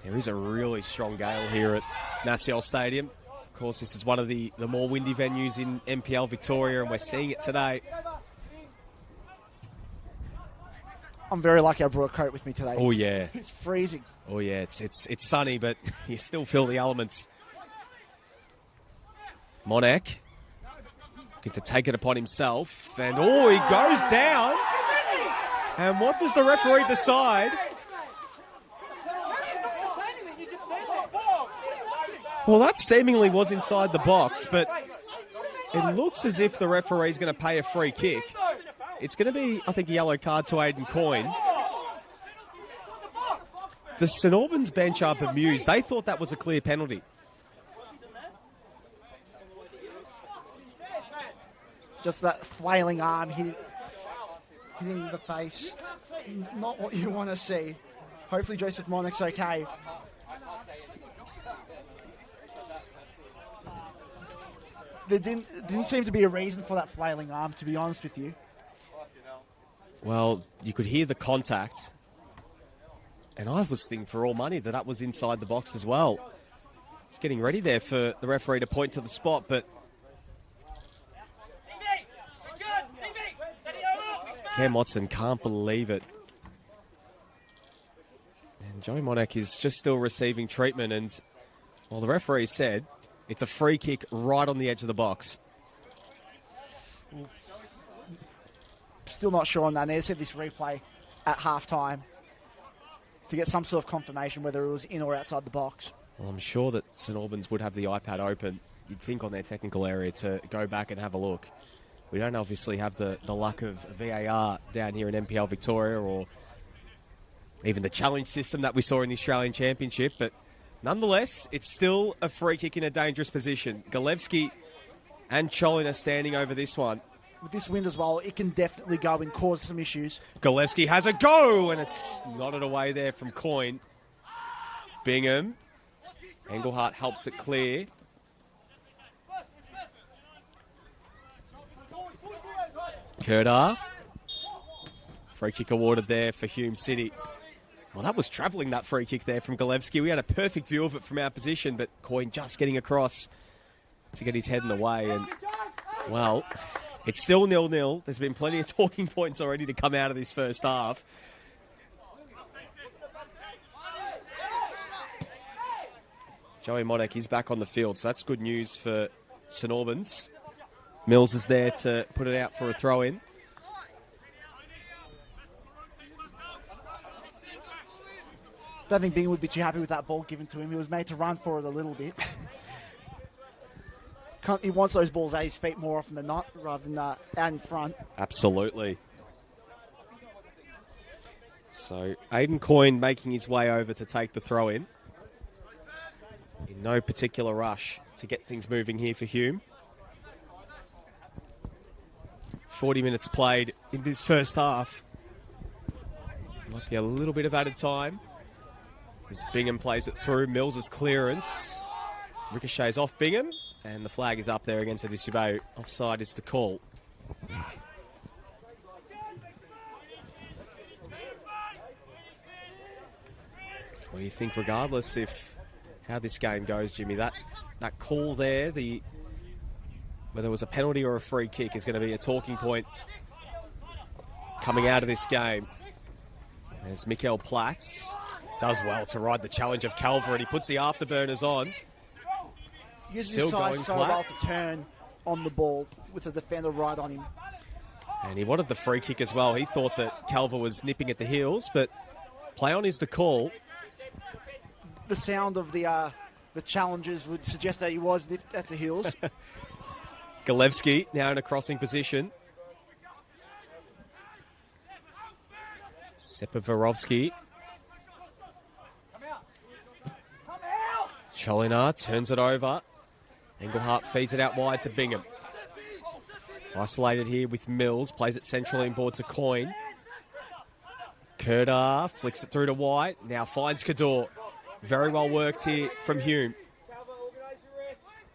There is a really strong gale here at Naciol Stadium. Of course, this is one of the more windy venues in NPL Victoria, and we're seeing it today. I'm very lucky I brought a coat with me today. Oh, yeah. It's freezing. Oh, yeah, it's sunny, but you still feel the elements. Monek looking to take it upon himself, and he goes down. And what does the referee decide? Well, that seemingly was inside the box, but it looks as if the referee's going to pay a free kick. It's going to be, I think, a yellow card to Aidan Coyne. The St Albans bench are bemused. They thought that was a clear penalty. Just that flailing arm hitting the face. not what you want to see. Hopefully Joseph Monek's okay. There didn't seem to be a reason for that flailing arm, to be honest with you. Well, you could hear the contact. And I was thinking for all money that was inside the box as well. It's getting ready there for the referee to point to the spot, but Cam Watson can't believe it. And Joey Monek is just still receiving treatment, and well, the referee said it's a free kick right on the edge of the box. Still not sure on that. They said this replay at halftime to get some sort of confirmation whether it was in or outside the box. Well, I'm sure that St Albans would have the iPad open, you'd think, on their technical area to go back and have a look. We don't obviously have the luck of VAR down here in NPL Victoria, or even the challenge system that we saw in the Australian Championship, but nonetheless, it's still a free kick in a dangerous position. Galevsky and Cholin are standing over this one. With this wind as well, it can definitely go and cause some issues. Galevsky has a go, and it's nodded away there from Coyne. Bingham. Engelhardt helps it clear. Kerdar. Free kick awarded there for Hume City. Well, that was travelling, that free kick there from Galevsky. We had a perfect view of it from our position, but Coyne just getting across to get his head in the way. And, well, it's still 0-0. There's been plenty of talking points already to come out of this first half. Joey Monek is back on the field, so that's good news for St Albans. Mills is there to put it out for a throw-in. Don't think Bingham would be too happy with that ball given to him. He was made to run for it a little bit. He wants those balls at his feet more often than not, rather than out in front. Absolutely. So Aidan Coyne making his way over to take the throw-in. In no particular rush to get things moving here for Hume. 40 minutes played in this first half. Might be a little bit of added time as Bingham plays it through. Mills' clearance ricochets off Bingham, and the flag is up there against Adisubay. Offside is the call. Well, you think regardless if how this game goes, Jimmy, that call there, whether it was a penalty or a free kick, is going to be a talking point coming out of this game. As Mikael Platz does well to ride the challenge of Calver, and he puts the afterburners on. He uses his size so well to turn on the ball with the defender right on him. And he wanted the free kick as well. He thought that Calver was nipping at the heels, but play on is the call. The sound of the challenges would suggest that he was nipped at the heels. Galevsky now in a crossing position. Sepaverovsky. Cholinar turns it over. Engelhardt feeds it out wide to Bingham. Isolated here with Mills. Plays it centrally inboard to Coyne. Kerdar flicks it through to White. Now finds Kador. Very well worked here from Hume.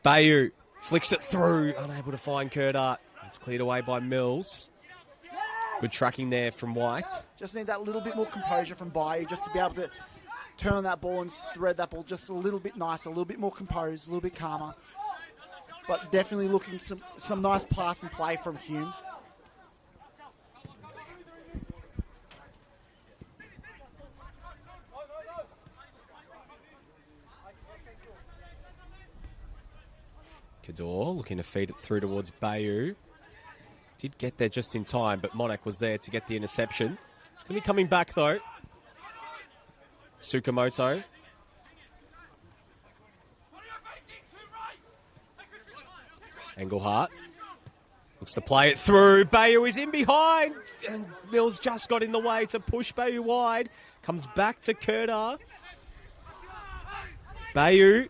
Bayou flicks it through. Unable to find Kerdar. It's cleared away by Mills. Good tracking there from White. Just need that little bit more composure from Bayou just to be able to turn on that ball and thread that ball just a little bit nicer, a little bit more composed, a little bit calmer. But definitely looking some nice pass and play from Hume. Kador looking to feed it through towards Bayou. Did get there just in time, but Monek was there to get the interception. It's going to be coming back, though. Tsukamoto. Engelhardt looks to play it through. Bayou is in behind, and Mills just got in the way to push Bayou wide. Comes back to Kerdar. Bayou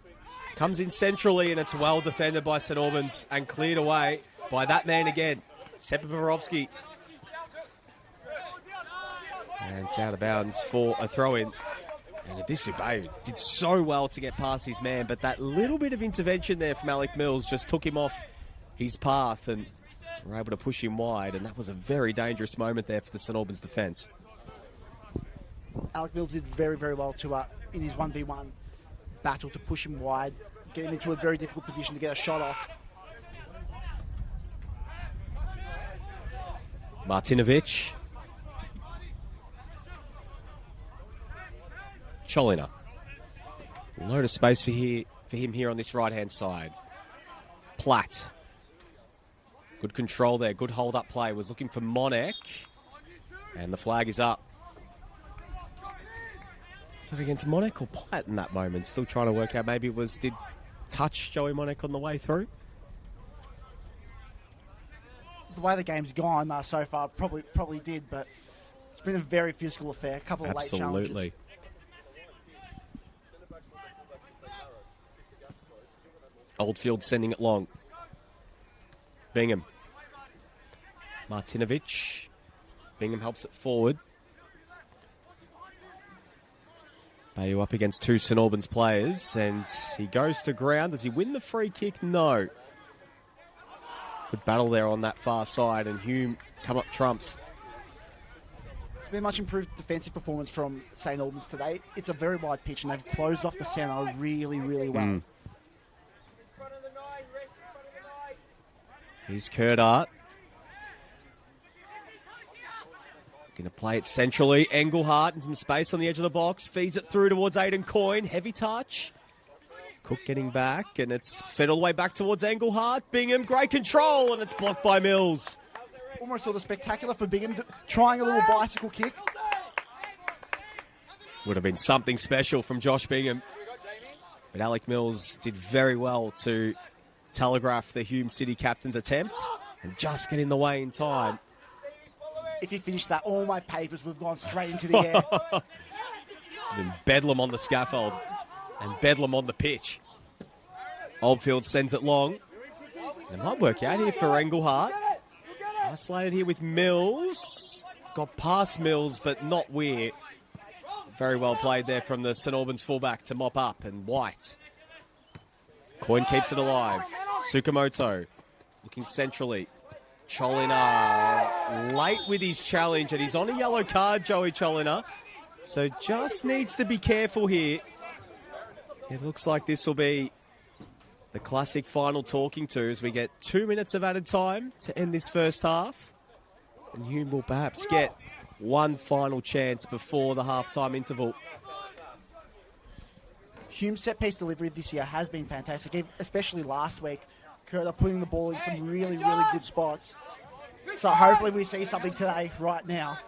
comes in centrally, and it's well defended by St Albans and cleared away by that man again, Sepaverovsky. And it's out of bounds for a throw-in. And Adisu Bay did so well to get past his man, but that little bit of intervention there from Alec Mills just took him off his path and were able to push him wide, and that was a very dangerous moment there for the St Albans defence. Alec Mills did very, very well to in his 1v1 battle to push him wide, get him into a very difficult position to get a shot off. Martinovic. Cholina. Load of space for him here on this right-hand side. Platt. Good control there. Good hold-up play. Was looking for Monek. And the flag is up. Is that against Monek or Platt in that moment? Still trying to work out. Maybe it was, did touch Joey Monek on the way through? The way the game's gone so far, probably did, but it's been a very physical affair. A couple of late challenges. Absolutely. Oldfield sending it long. Bingham. Martinovic. Bingham helps it forward. Bayou up against two St Albans players, and he goes to ground. Does he win the free kick? No. Good battle there on that far side, and Hume come up trumps. It's been much improved defensive performance from St Albans today. It's a very wide pitch, and they've closed off the centre really, really well. Here's Kerdart. Going to play it centrally. Engelhardt in some space on the edge of the box. Feeds it through towards Aidan Coyne. Heavy touch. Cook getting back, and it's fed all the way back towards Engelhardt. Bingham, great control, and it's blocked by Mills. Almost saw the spectacular for Bingham trying a little bicycle kick. Would have been something special from Josh Bingham. But Alec Mills did very well to telegraph the Hume City captain's attempt and just get in the way in time. If he finished that, all my papers would have gone straight into the air. Been bedlam on the scaffold and bedlam on the pitch. Oldfield sends it long. It might work out here for Engelhardt. Isolated here with Mills. Got past Mills, but not Weir. Very well played there from the St Albans fullback to mop up, and White. Coyne keeps it alive. Tsukamoto looking centrally. Cholina late with his challenge, and he's on a yellow card, Joey Cholina. So just needs to be careful here. It looks like this will be the classic final talking to as we get 2 minutes of added time to end this first half. And Hume will perhaps get one final chance before the half-time interval. Hume's set-piece delivery this year has been fantastic, especially last week. Curda putting the ball in some really, really good spots. So hopefully we see something today, right now.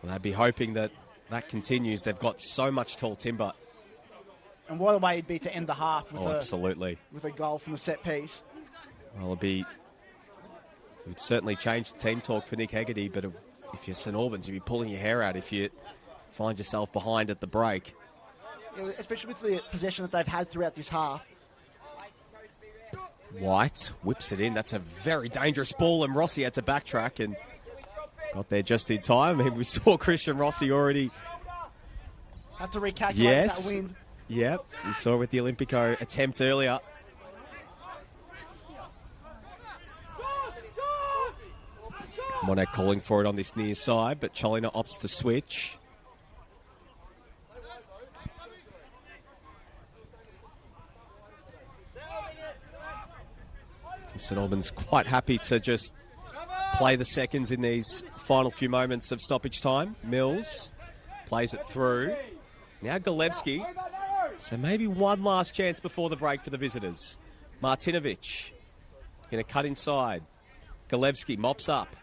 Well, they'd be hoping that that continues. They've got so much tall timber. And what a way it'd be to end the half with, absolutely. With a goal from a set-piece. Well, it would certainly change the team talk for Nick Hegarty, but if you're St Albans, you'd be pulling your hair out if you find yourself behind at the break. Yeah, especially with the possession that they've had throughout this half. White whips it in. That's a very dangerous ball, and Rossi had to backtrack and got there just in time. I mean, we saw Christian Rossi already. Had to recalculate that wind. Yep, we saw with the Olympico attempt earlier. Monek calling for it on this near side, but Cholina opts to switch. St Albans quite happy to just play the seconds in these final few moments of stoppage time. Mills plays it through. Now Golevsky. So maybe one last chance before the break for the visitors. Martinovic going to cut inside. Golevsky mops up.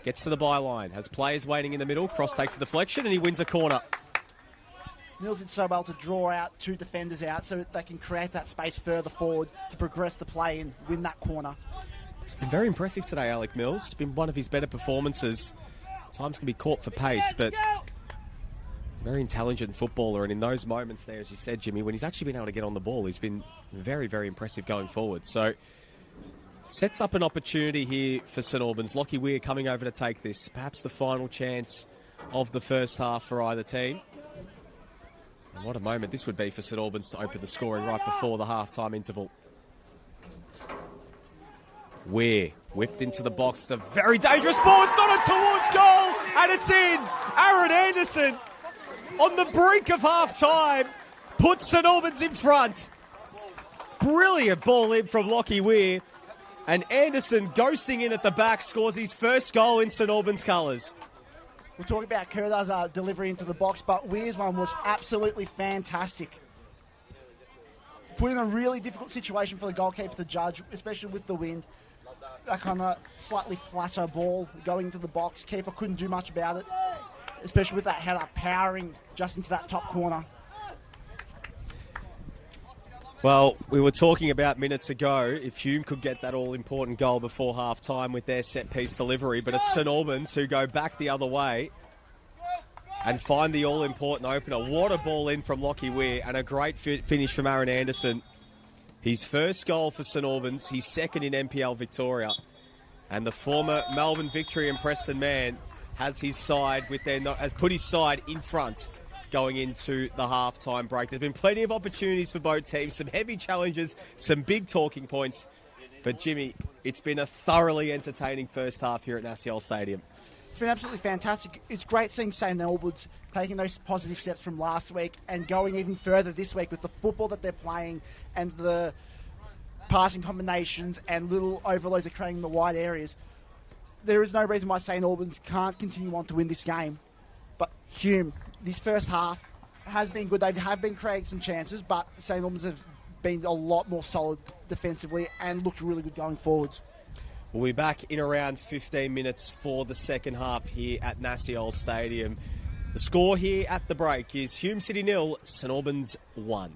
Gets to the byline. Has players waiting in the middle. Cross takes a deflection and he wins a corner. Mills did so well to draw out two defenders out so that they can create that space further forward to progress the play and win that corner. It's been very impressive today, Alec Mills. It's been one of his better performances. Times can be caught for pace, but very intelligent footballer. And in those moments there, as you said, Jimmy, when he's actually been able to get on the ball, he's been very, very impressive going forward. So sets up an opportunity here for St Albans. Lockie Weir coming over to take this. Perhaps the final chance of the first half for either team. And what a moment this would be for St Albans to open the scoring right before the half-time interval. Weir whipped into the box. It's a very dangerous ball. It's not towards goal, and it's in. Aaron Anderson on the brink of half-time puts St Albans in front. Brilliant ball in from Lockie Weir. And Anderson, ghosting in at the back, scores his first goal in St Albans colours. We're talking about Kurda's delivery into the box, but Weir's one was absolutely fantastic. Put in a really difficult situation for the goalkeeper to judge, especially with the wind. That kind of slightly flatter ball going into the box. Keeper couldn't do much about it, especially with that header powering just into that top corner. Well, we were talking about minutes ago if Hume could get that all-important goal before half-time with their set-piece delivery, but it's St Albans who go back the other way and find the all-important opener. What a ball in from Lockie Weir and a great finish from Aaron Anderson. His first goal for St Albans, his second in NPL Victoria, and the former Melbourne Victory and Preston man has put his side in front going into the half-time break. There's been plenty of opportunities for both teams, some heavy challenges, some big talking points. But, Jimmy, it's been a thoroughly entertaining first half here at Naciol Stadium. It's been absolutely fantastic. It's great seeing St Albans taking those positive steps from last week and going even further this week with the football that they're playing and the passing combinations and little overloads they're creating in the wide areas. There is no reason why St Albans can't continue on to win this game. But Hume, this first half has been good. They have been creating some chances, but St Albans have been a lot more solid defensively and looked really good going forwards. We'll be back in around 15 minutes for the second half here at Naciol Stadium. The score here at the break is Hume City 0, St Albans 1.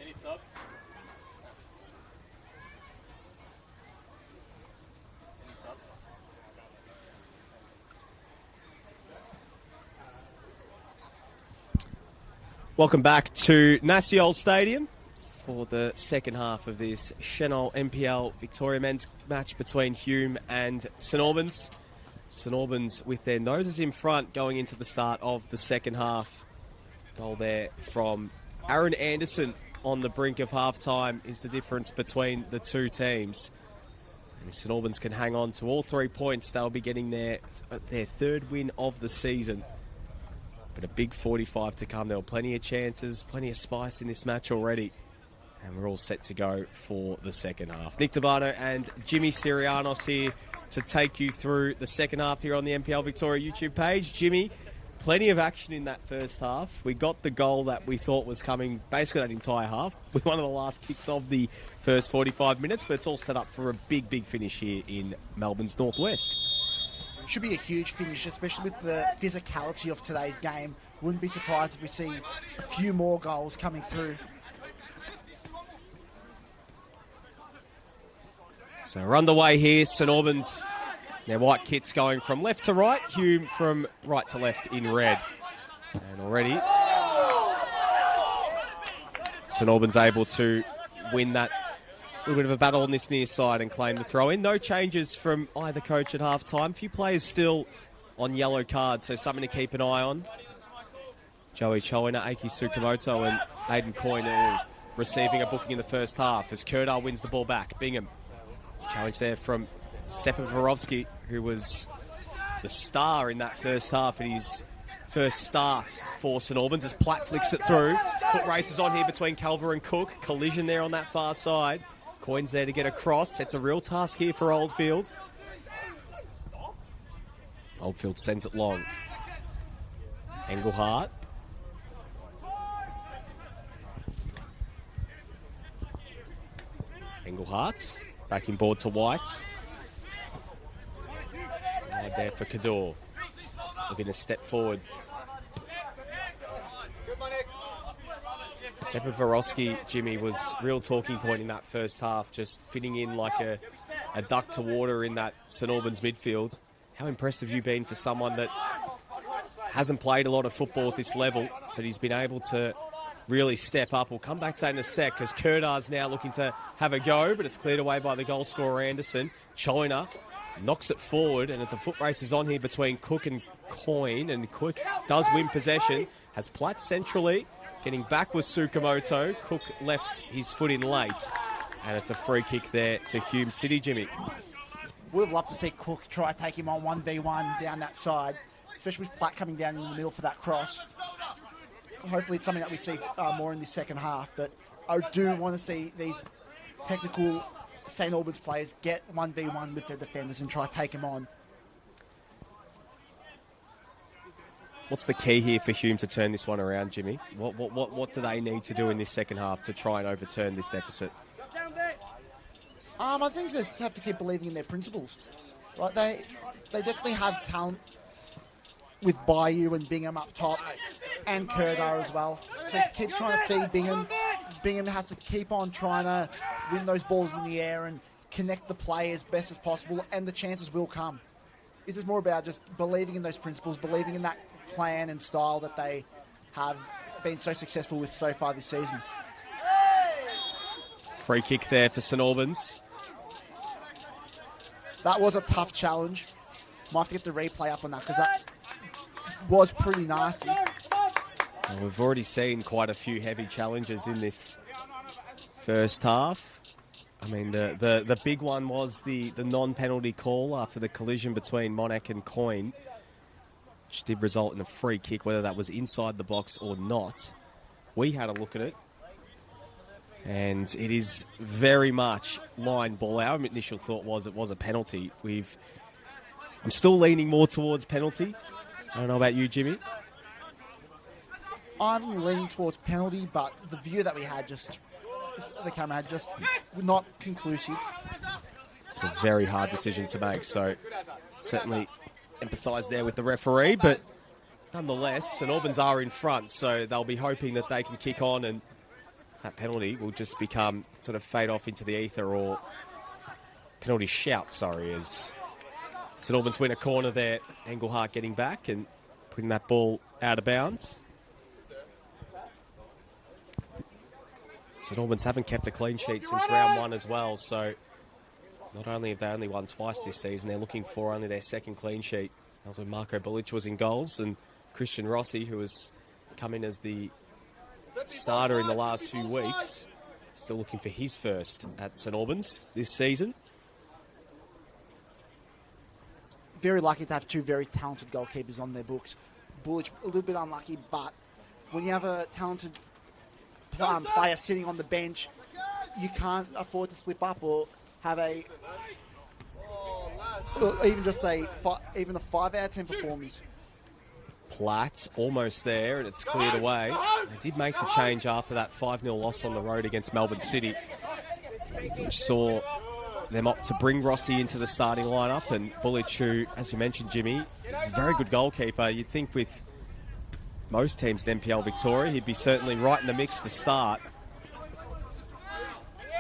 Any sub? Any sub? Welcome back to Naciol Stadium for the second half of this Senol NPL Victoria men's match between Hume and St Albans. St Albans with their noses in front going into the start of the second half. Goal there from Aaron Anderson on the brink of half-time is the difference between the two teams. And if St Albans can hang on to all 3 points, they'll be getting their third win of the season. But a big 45 to come. There were plenty of chances, plenty of spice in this match already. And we're all set to go for the second half. Nick Tabano and Jimmy Sirianos here to take you through the second half here on the NPL Victoria YouTube page. Jimmy, plenty of action in that first half. We got the goal that we thought was coming basically that entire half with one of the last kicks of the first 45 minutes, but it's all set up for a big, big finish here in Melbourne's Northwest. Should be a huge finish, especially with the physicality of today's game. Wouldn't be surprised if we see a few more goals coming through. So we're underway here. St Albans, their white kits going from left to right. Hume from right to left in red. And already St Albans able to win that little bit of a battle on this near side and claim the throw-in. No changes from either coach at half-time. Few players still on yellow cards, so something to keep an eye on. Joey Choina, Aki Tsukamoto and Aidan Coyne receiving a booking in the first half as Kerdar wins the ball back. Bingham. Challenge there from Sepaverovsky, who was the star in that first half in his first start for St Albans as Platt flicks it through. Foot races on here between Calver and Cook. Collision there on that far side. Coyne's there to get across. It's a real task here for Oldfield. Oldfield sends it long. Engelhardt. Engelhardt. Back in board to White. Right there for Kador. Looking to step forward. Sepaverovsky, Jimmy, was real talking point in that first half, just fitting in like a duck to water in that St Albans midfield. How impressed have you been for someone that hasn't played a lot of football at this level, but he's been able to really step up? We'll come back to that in a sec because Kerdar's now looking to have a go, but it's cleared away by the goal scorer Anderson. Choina knocks it forward, and the foot race is on here between Cook and Coyne, and Cook does win possession. Has Platt centrally. Getting back with Tsukamoto. Cook left his foot in late. And it's a free kick there to Hume City, Jimmy. We'd love to see Cook try to take him on 1v1 down that side, especially with Platt coming down in the middle for that cross. Hopefully it's something that we see more in the second half, but I do want to see these technical St Albans players get 1v1 with their defenders and try to take him on. What's the key here for Hume to turn this one around, Jimmy? What do they need to do in this second half to try and overturn this deficit? I think they just have to keep believing in their principles. Right? They definitely have talent with Bayou and Bingham up top, and Kerdar as well. So keep trying to feed Bingham. Bingham has to keep on trying to win those balls in the air and connect the play as best as possible, and the chances will come. It's just more about just believing in those principles, believing in that plan and style that they have been so successful with so far this season. Free kick there for St Albans. That was a tough challenge. Might have to get the replay up on that because that was pretty nasty. Well, we've already seen quite a few heavy challenges in this first half. I mean, the big one was the non-penalty call after the collision between Monac and Coyne, which did result in a free kick, whether that was inside the box or not. We had a look at it, and it is very much line ball. Our initial thought was it was a penalty. I'm still leaning more towards penalty. I don't know about you, Jimmy. I'm leaning towards penalty, but the view that we had the camera had just not conclusive. It's a very hard decision to make, so certainly empathise there with the referee, but nonetheless, St Albans are in front, so they'll be hoping that they can kick on, and that penalty will just become sort of fade off into the ether, or penalty shout, sorry, as St Albans win a corner there. Engelhardt getting back and putting that ball out of bounds. St Albans haven't kept a clean sheet since round 1 as well, so not only have they only won twice this season, they're looking for only their second clean sheet. That was when Marco Bilic was in goals, and Christian Rossi, who has come in as the starter in the last few weeks, still looking for his first at St Albans this season. Very lucky to have two very talented goalkeepers on their books. Bullich, a little bit unlucky, but when you have a talented player sitting on the bench, you can't afford to slip up or have even a 5 out of 10 performance. Platt almost there, and it's cleared away. They did make the change after that 5-0 loss on the road against Melbourne City, which saw them opt to bring Rossi into the starting lineup, and Bullich, who, as you mentioned, Jimmy, is a very good goalkeeper. You'd think with most teams in NPL Victoria, he'd be certainly right in the mix to start.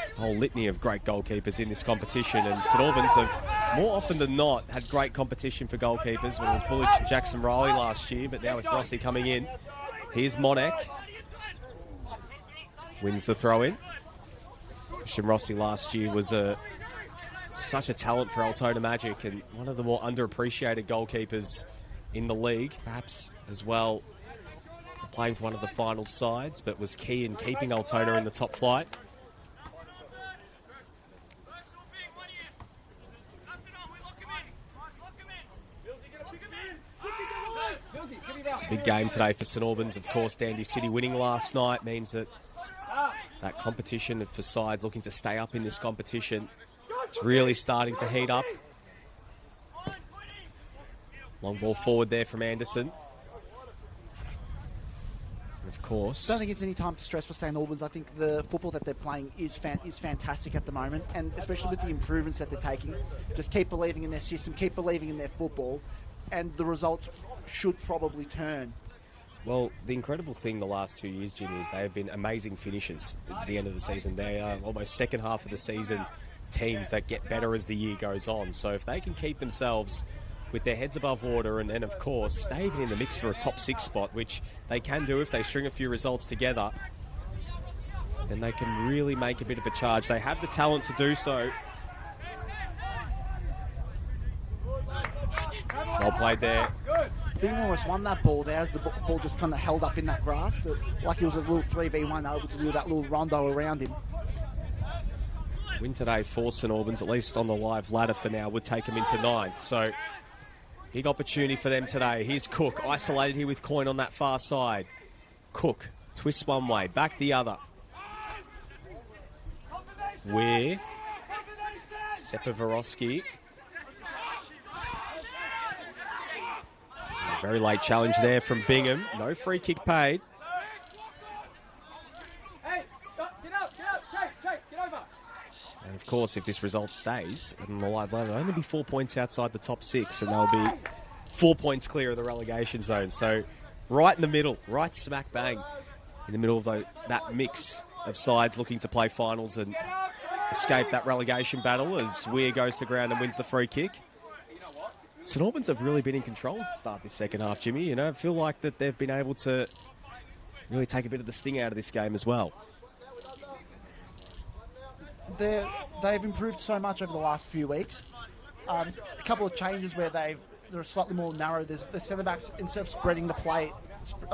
There's a whole litany of great goalkeepers in this competition, and St Albans have, more often than not, had great competition for goalkeepers when it was Bullich and Jackson Riley last year, but now with Rossi coming in, here's Monek. Wins the throw-in. Christian Rossi last year was such a talent for Altona Magic and one of the more underappreciated goalkeepers in the league, perhaps as well playing for one of the final sides, but was key in keeping Altona in the top flight. It's a big game today for St Albans. Of course, Dandy City winning last night means that that competition for sides looking to stay up in this competition, it's really starting to heat up. Long ball forward there from Anderson. And of course, I don't think it's any time to stress for St Albans. I think the football that they're playing is fantastic at the moment, and especially with the improvements that they're taking. Just keep believing in their system, keep believing in their football, and the results should probably turn. Well, the incredible thing the last 2 years, Jimmy, is they have been amazing finishers at the end of the season. They are almost second half of the season teams that get better as the year goes on. So if they can keep themselves with their heads above water and of course, stay even in the mix for a top 6 spot, which they can do if they string a few results together, then they can really make a bit of a charge. They have the talent to do so. Well played there. Bing almost won that ball there as the ball just kind of held up in that grass, but like it was a little 3v1, able to do that little rondo around him. Win today for St Albans, at least on the live ladder for now, would take them into 9th. So, big opportunity for them today. Here's Cook, isolated here with Coyne on that far side. Cook, twists one way, back the other. Where? Sepavorowski. Very late challenge there from Bingham. No free kick paid. And of course, if this result stays on the live ladder, it'll only be 4 points outside the top 6, and they'll be 4 points clear of the relegation zone. So right in the middle, right smack bang in the middle of that mix of sides looking to play finals and escape that relegation battle as Weir goes to ground and wins the free kick. St Albans have really been in control at the start of this second half, Jimmy. You know, I feel like that they've been able to really take a bit of the sting out of this game as well. They've improved so much over the last few weeks. A couple of changes where they're slightly more narrow. The centre-backs, instead of spreading the play,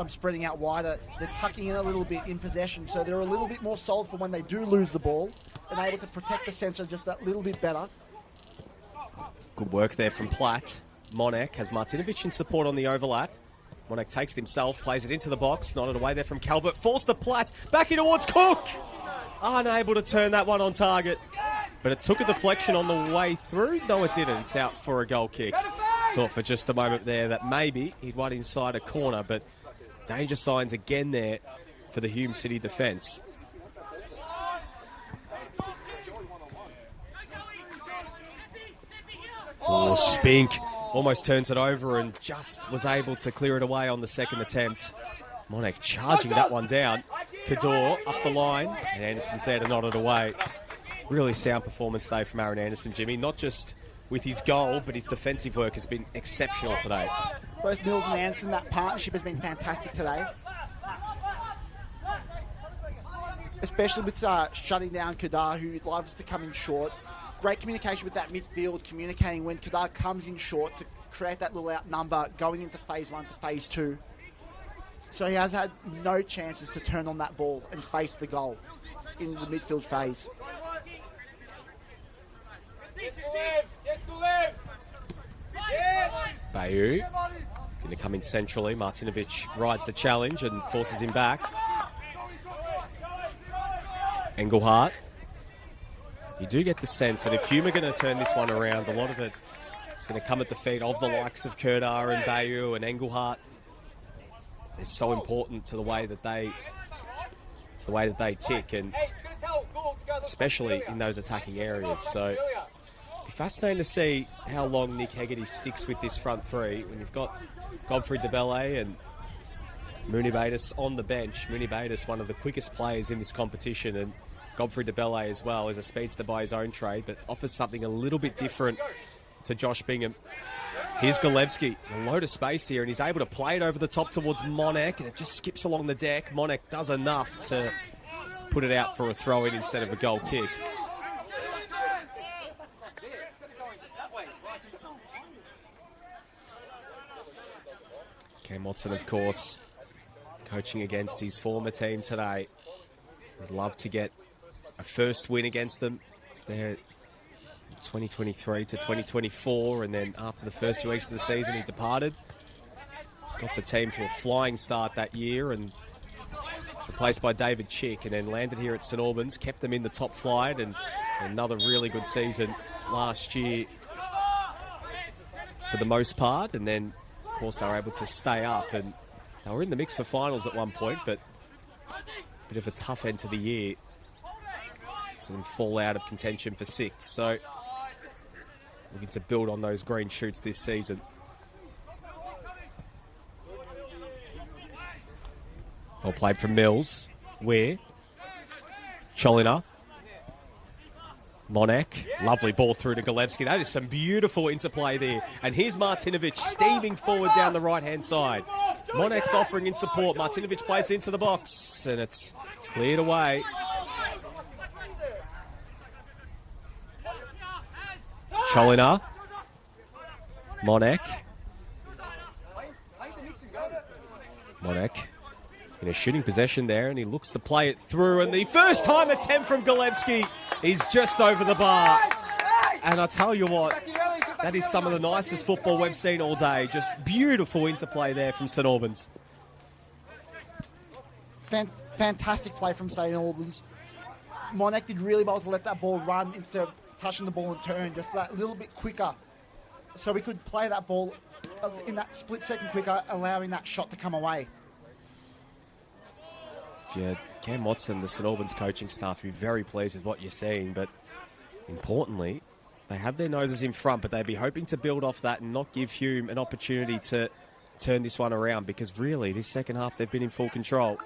spreading out wider, they're tucking in a little bit in possession. So they're a little bit more solid for when they do lose the ball and able to protect the centre just that little bit better. Good work there from Platt. Monek has Martinovic in support on the overlap. Monek takes it himself, plays it into the box, nodded away there from Calvert. Forced to Platt, back in towards Cook. Unable to turn that one on target. But it took a deflection on the way through. No, it didn't. It's out for a goal kick. Thought for just a moment there that maybe he'd won inside a corner, but danger signs again there for the Hume City defence. Oh, Spink almost turns it over and just was able to clear it away on the second attempt. Monek charging that one down. Kador up the line, and Anderson's there to nod it away. Really sound performance today from Aaron Anderson, Jimmy. Not just with his goal, but his defensive work has been exceptional today. Both Mills and Anderson, that partnership has been fantastic today. Especially with shutting down Kadar, who loves to come in short. Great communication with that midfield, communicating when Kadar comes in short to create that little outnumber going into phase 1 to phase 2. So he has had no chances to turn on that ball and face the goal in the midfield phase. Bayou going to come in centrally. Martinovic rides the challenge and forces him back. Engelhardt. You do get the sense that if Hume are going to turn this one around, a lot of it is going to come at the feet of the likes of Kerdar and Bayou and Engelhardt. They're so important to the way that they tick, and especially in those attacking areas. So it'll be fascinating to see how long Nick Hegarty sticks with this front three when you've got Godfrey DeBelle and Munibatis on the bench. Munibatis, one of the quickest players in this competition, and Godfrey DeBelle as well, is a speedster by his own trade, but offers something a little bit different to Josh Bingham. Here's Golevsky, a load of space here, and he's able to play it over the top towards Monek, and it just skips along the deck. Monek does enough to put it out for a throw-in instead of a goal kick. Cam Watson, of course, coaching against his former team today. Would love to get a first win against them. It's their 2023 to 2024, and then after the first 2 weeks of the season, he departed. Got the team to a flying start that year, and was replaced by David Chick, and then landed here at St Albans, kept them in the top flight, and another really good season last year for the most part, and then, of course, they were able to stay up, and they were in the mix for finals at one point, but a bit of a tough end to the year. So them fall out of contention for sixth. So looking to build on those green shoots this season. Well played from Mills. Weir. Cholina. Monek. Lovely ball through to Golevsky. That is some beautiful interplay there. And here's Martinovic steaming forward down the right-hand side. Monek's offering in support. Martinovic plays into the box, and it's cleared away. Cholina. Monek. Monek in a shooting possession there, and he looks to play it through, and the first time attempt from Golevsky is just over the bar. And I tell you what, that is some of the nicest football we've seen all day. Just beautiful interplay there from St Albans. Fantastic play from St Albans. Monek did really well to let that ball run instead of touching the ball and turn just that little bit quicker, so we could play that ball in that split second quicker, allowing that shot to come away. If you're Cam Watson, the St Albans coaching staff, you'd be very pleased with what you're seeing, but importantly, they have their noses in front, but they'd be hoping to build off that and not give Hume an opportunity to turn this one around, because really, this second half, they've been in full control.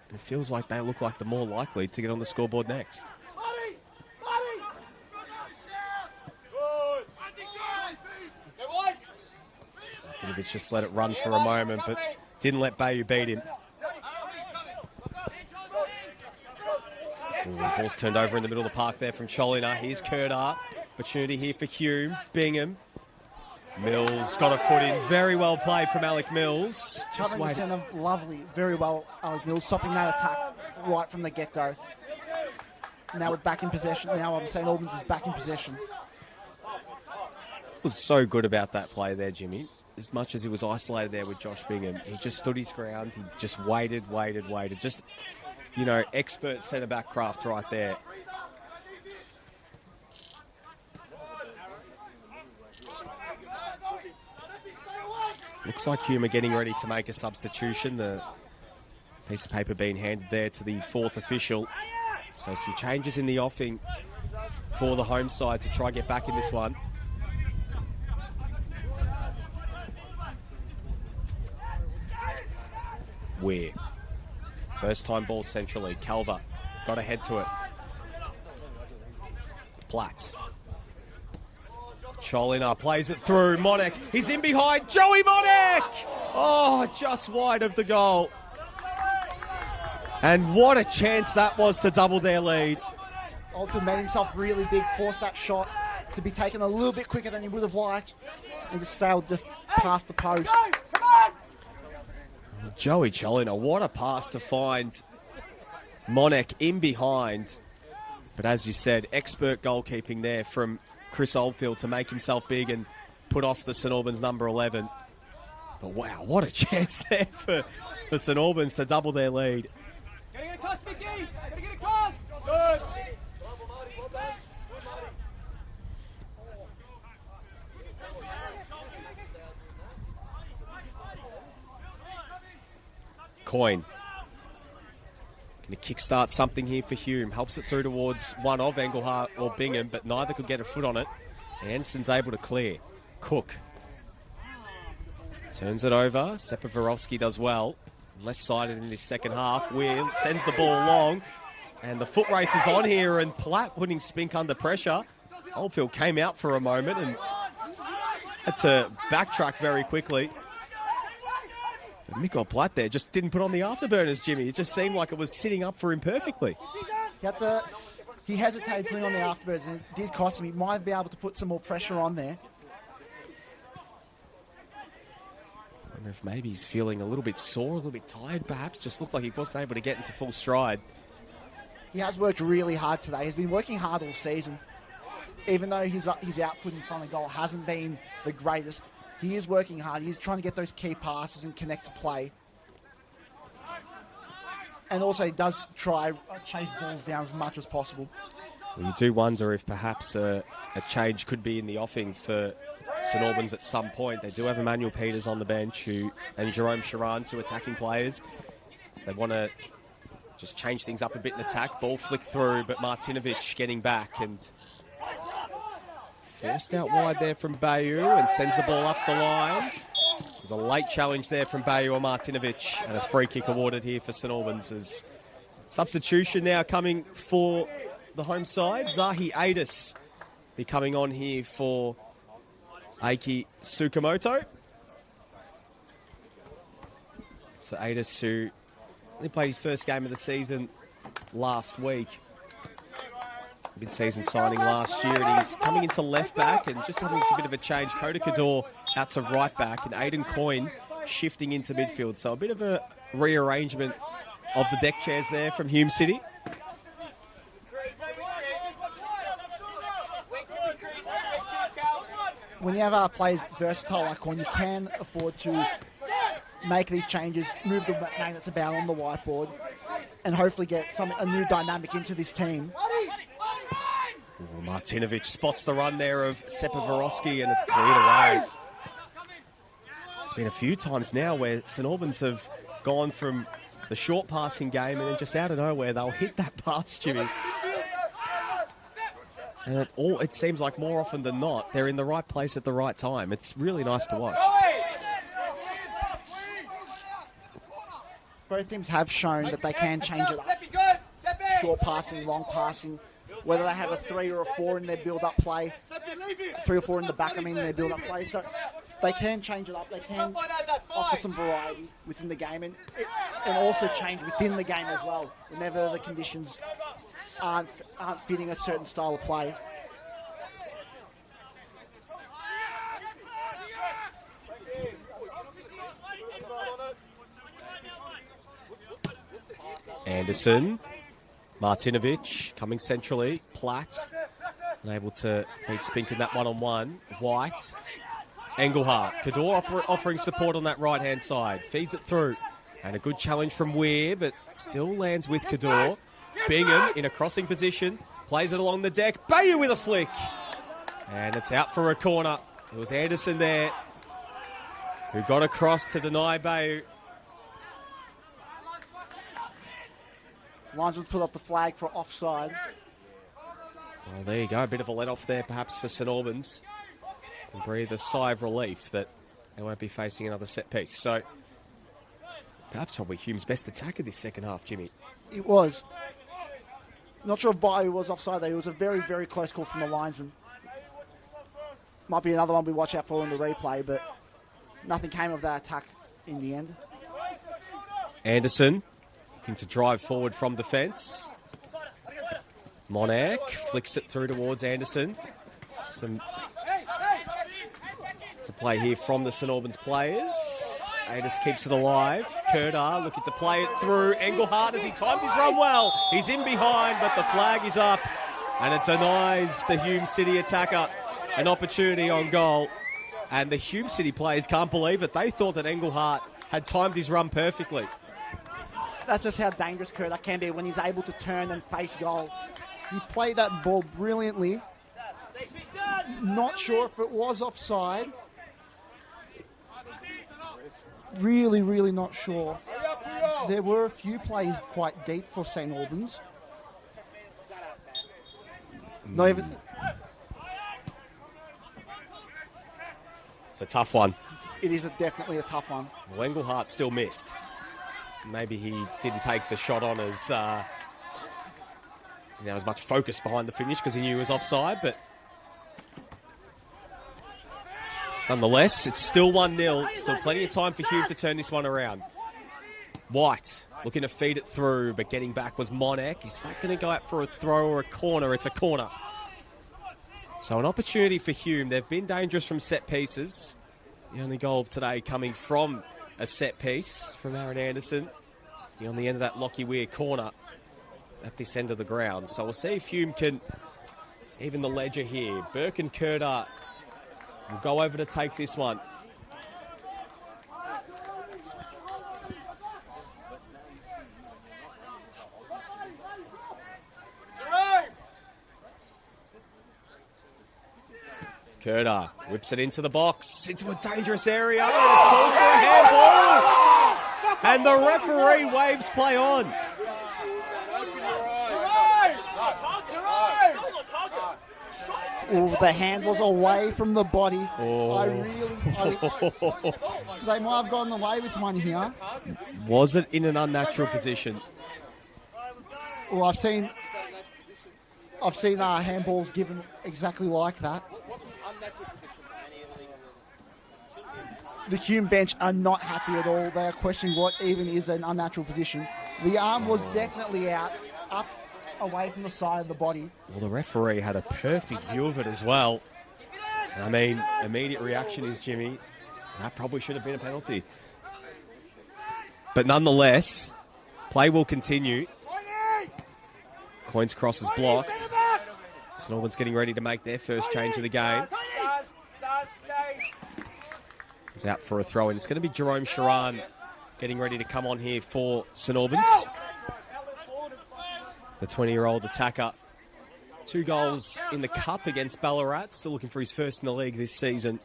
And it feels like they look like the more likely to get on the scoreboard next. Martinovic just let it run for a moment, but didn't let Bayou beat him. Ooh, the ball's turned over in the middle of the park there from Cholina. Here's Kerdar. Opportunity here for Hume. Bingham. Mills got a foot in. Very well played from Alec Mills. Covering the centre, lovely. Very well, Alec Mills, stopping that attack right from the get-go. Now we're back in possession. Now St Albans is back in possession. Was so good about that play there, Jimmy. As much as he was isolated there with Josh Bingham, he just stood his ground. He just waited. Just, you know, expert centre-back craft right there. Looks like Hume are getting ready to make a substitution. The piece of paper being handed there to the fourth official. So some changes in the offing for the home side to try and get back in this one. Weir. First time ball centrally. Calver got to head to it. Platt. Cholina plays it through. Monek, he's in behind. Joey Monek! Oh, just wide of the goal. And what a chance that was to double their lead. Alton made himself really big, forced that shot to be taken a little bit quicker than he would have liked, and just sailed just past the post. Joey Cholina, what a pass to find Monek in behind. But as you said, expert goalkeeping there from Chris Oldfield to make himself big and put off the St Albans number 11. But wow, what a chance there for St Albans to double their lead. Gotta get across, Mickey! Gotta get across! Good! Coyne. Going to kickstart something here for Hume. Helps it through towards one of Engelhart or Bingham, but neither could get a foot on it. Anderson's able to clear. Cook. Turns it over. Sepavorowski does well. Left-sided in this second half. Weir sends the ball long. And the foot race is on here, and Platt putting Spink under pressure. Oldfield came out for a moment and had to backtrack very quickly. Mikko Platt there just didn't put on the afterburners, Jimmy. It just seemed like it was sitting up for him perfectly. He hesitated putting on the afterburners, and it did cost him. He might be able to put some more pressure on there. I wonder if maybe he's feeling a little bit sore, a little bit tired perhaps. Just looked like he wasn't able to get into full stride. He has worked really hard today. He's been working hard all season. Even though his output in front of goal hasn't been the greatest, he is working hard. He's trying to get those key passes and connect to play. And also he does try chase balls down as much as possible. Well, you do wonder if perhaps a change could be in the offing for St Albans at some point. They do have Emmanuel Peters on the bench and Jerome Sharan, two attacking players. They want to just change things up a bit in attack. Ball flicked through, but Martinovic getting back and forced out wide there from Bayou and sends the ball up the line. There's a late challenge there from Bayou or Martinovic, and a free kick awarded here for St Albans. As substitution now coming for the home side. Zahi Adis be coming on here for Aiki Tsukamoto. So Adis, who only played his first game of the season last week. Mid-season signing last year, and he's coming into left back and just having a bit of a change. Kota Kador out to right back, and Aidan Coyne shifting into midfield. So a bit of a rearrangement of the deck chairs there from Hume City. When you have players versatile like Coyne, you can afford to make these changes, move the magnets about on the whiteboard, and hopefully get a new dynamic into this team. Ooh, Martinovic spots the run there of Sepavorowski, and it's cleared away. It's been a few times now where St Albans have gone from the short passing game and then just out of nowhere they'll hit that pass, Jimmy. And it seems like more often than not, they're in the right place at the right time. It's really nice to watch. Both teams have shown that they can change it up. Short passing, long passing, whether they have a 3 or a 4 in their build-up play, 3 or 4 in the back, in their build-up play. So they can change it up. They can offer some variety within the game and also change within the game as well, whenever the conditions aren't fitting a certain style of play. Anderson, Martinovic coming centrally, Platt unable to beat Spink in that one-on-one. White, Engelhart, Kador offering support on that right-hand side, feeds it through, and a good challenge from Weir, but still lands with Kador. Bingham in a crossing position, plays it along the deck, Bayou with a flick, and it's out for a corner. It was Anderson there who got across to deny Bayou. Linesman put up the flag for offside. Well, there you go. A bit of a let-off there, perhaps, for St Albans. And breathe a sigh of relief that they won't be facing another set piece. So, Perhaps probably Hume's best attacker this second half, Jimmy. It was. Not sure if Bayou was offside, though. It was a very, very close call from the linesman. Might be another one we watch out for in the replay, but nothing came of that attack in the end. Anderson looking to drive forward from defence. Monac flicks it through towards Anderson. Some to play here from the St Albans players. Adis keeps it alive. Kerdar looking to play it through. Engelhardt as he timed his run well. He's in behind, but the flag is up. And it denies the Hume City attacker an opportunity on goal. And the Hume City players can't believe it. They thought that Engelhardt had timed his run perfectly. That's just how dangerous Kerdar can be when he's able to turn and face goal. He played that ball brilliantly. Not sure if it was offside. Really, really not sure. There were a few plays quite deep for St Albans. Not even. It's a tough one. It is definitely a tough one. Well, Engelhardt still missed. Maybe he didn't take the shot on as as much focus behind the finish because he knew he was offside, but nonetheless, it's still 1-0. Still plenty of time for Hume to turn this one around. White looking to feed it through, but getting back was Monac. Is that going to go out for a throw or a corner? It's a corner. So an opportunity for Hume. They've been dangerous from set pieces. The only goal of today coming from a set piece from Aaron Anderson. On the end of that Lockie Weir corner at this end of the ground. So we'll see if Hume can even the ledger here. Burke and Kerdar will go over to take this one. Kerdar whips it into the box, into a dangerous area. And it's called for a handball. And the referee waves play on. Oh, the hand was away from the body. Oh. They might have gotten away with one here. Was it in an unnatural position? Well, I've seen handballs given exactly like that. The Hume bench are not happy at all. They are questioning what even is an unnatural position. The arm was definitely out, up, away from the side of the body. Well, the referee had a perfect view of it as well. I mean, immediate reaction is, Jimmy, that probably should have been a penalty. But nonetheless, play will continue. Coins cross is blocked. St Albans getting ready to make their first change of the game. He's out for a throw in. It's going to be Jerome Sharan getting ready to come on here for St Albans. The 20-year-old attacker. 2 goals in the cup against Ballarat. Still looking for his first in the league this season.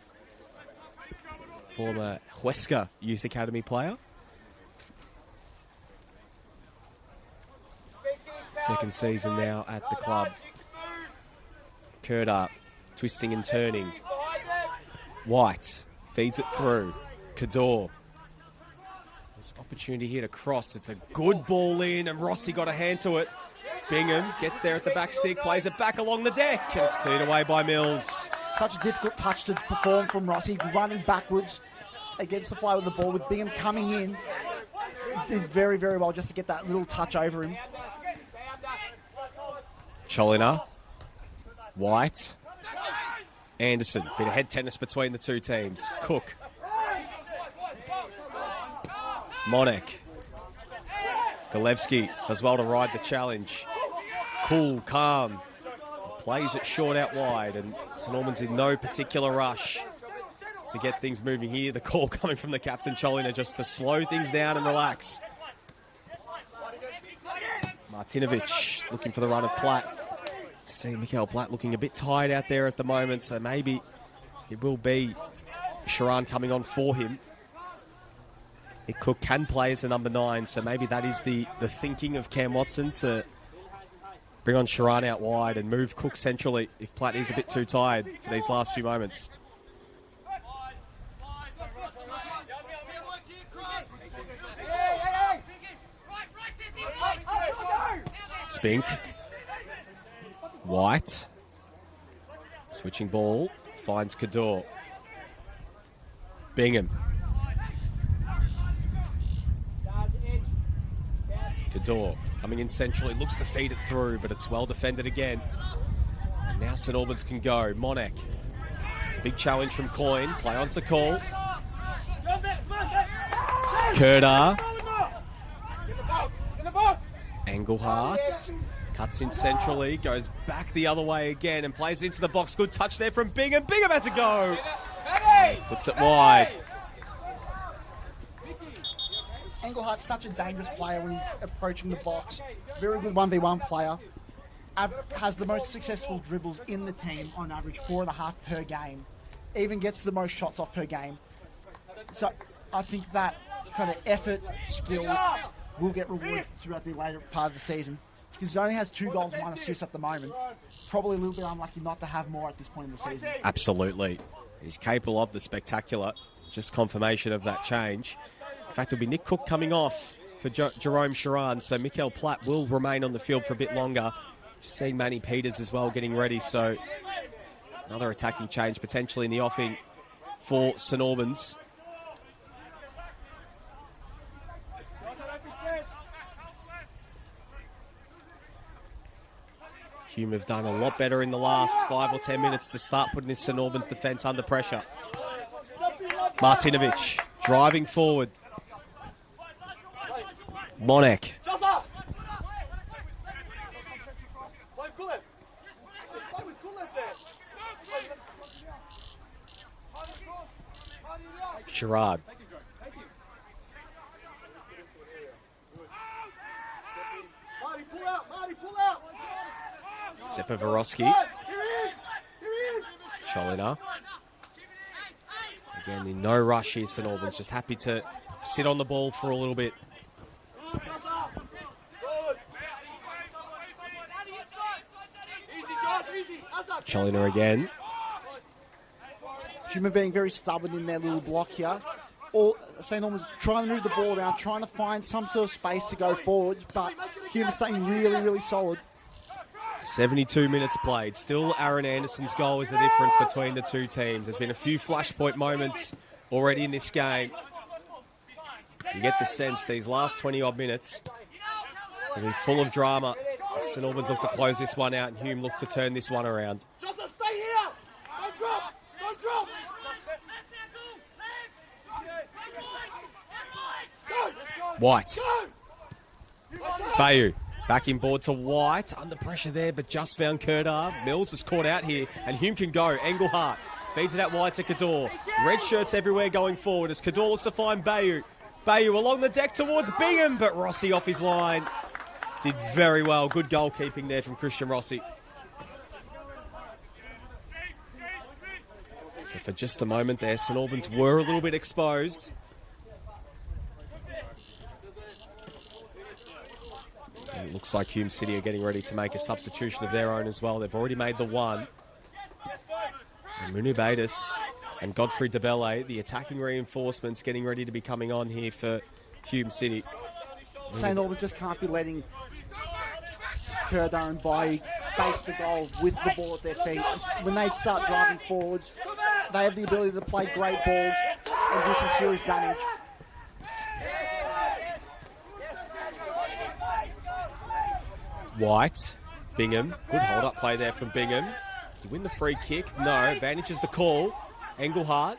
Former Huesca Youth Academy player. Second season now at the club. Kerdar twisting and turning. White feeds it through. Kador. There's opportunity here to cross. It's a good ball in, and Rossi got a hand to it. Bingham gets there at the back stick, plays it back along the deck, and it's cleared away by Mills. Such a difficult touch to perform from Rossi, running backwards against the fly with the ball, with Bingham coming in. Did very, very well just to get that little touch over him. Cholina. White. Anderson. Bit of head tennis between the two teams. Cook. Monac. Galevsky does well to ride the challenge. Cool, calm. Plays it short out wide, and St Albans in no particular rush to get things moving here. The call coming from the captain, Cholina, just to slow things down and relax. Martinovic looking for the run of Platt. See Mikael Platt looking a bit tired out there at the moment, so maybe it will be Sharan coming on for him. Cook can play as the number 9, so maybe that is the thinking of Cam Watson, to bring on Sharan out wide and move Cook centrally if Platt is a bit too tired for these last few moments. Spink. White. Switching ball. Finds Cador. Bingham. Cador coming in centrally. Looks to feed it through, but it's well defended again. And now St Albans can go. Monek. Big challenge from Coyne. Play on's the call. Kerdar. Engelhardt. Cuts in centrally. Goes back the other way again and plays into the box. Good touch there from Bingham. Bingham has a go. Puts it wide. Englehart's such a dangerous player when he's approaching the box. Very good 1v1 player. Has the most successful dribbles in the team on average, 4.5 per game. Even gets the most shots off per game. So I think that kind of effort, skill will get rewarded throughout the later part of the season. Because he only has 2 goals and 1 assist at the moment. Probably a little bit unlucky not to have more at this point in the season. Absolutely. He's capable of the spectacular. Just confirmation of that change. In fact, it'll be Nick Cook coming off for Jerome Sharan, so Mikael Platt will remain on the field for a bit longer. Just seeing Manny Peters as well getting ready, so another attacking change potentially in the offing for St Albans. Hume have done a lot better in the last 5 or 10 minutes to start putting this St Albans defence under pressure. Martinovic driving forward. Monek. Sherrard. Sepavorowski. Cholina. Again, in no rush here, St Albans. Just happy to sit on the ball for a little bit. Cholina again. Hume being very stubborn in their little block here. St Albans trying to move the ball around, trying to find some sort of space to go forwards, but Hume staying really, really solid. 72 minutes played. Still Aaron Anderson's goal is the difference between the two teams. There's been a few flashpoint moments already in this game. You get the sense these last 20-odd minutes will be full of drama. St Albans look to close this one out and Hume look to turn this one around. Just stay here! Don't drop! Don't drop! White. Bayou. Back in board to White. Under pressure there, but just found Kerdar. Mills is caught out here, and Hume can go. Engelhardt feeds it out wide to Cador. Red shirts everywhere going forward as Cador looks to find Bayou. Bayou along the deck towards Bingham, but Rossi off his line. Did very well. Good goalkeeping there from Christian Rossi. But for just a moment there, St Albans were a little bit exposed. And it looks like Hume City are getting ready to make a substitution of their own as well. They've already made the one. And Munu Batis and Godfrey DeBelle, the attacking reinforcements, getting ready to be coming on here for Hume City. St Albans just can't be letting Kerdar and Bayou face the goal with the ball at their feet. When they start driving forwards, they have the ability to play great balls and do some serious damage. White, Bingham, good hold-up play there from Bingham. He win the free kick? No, advantage is the call. Engelhardt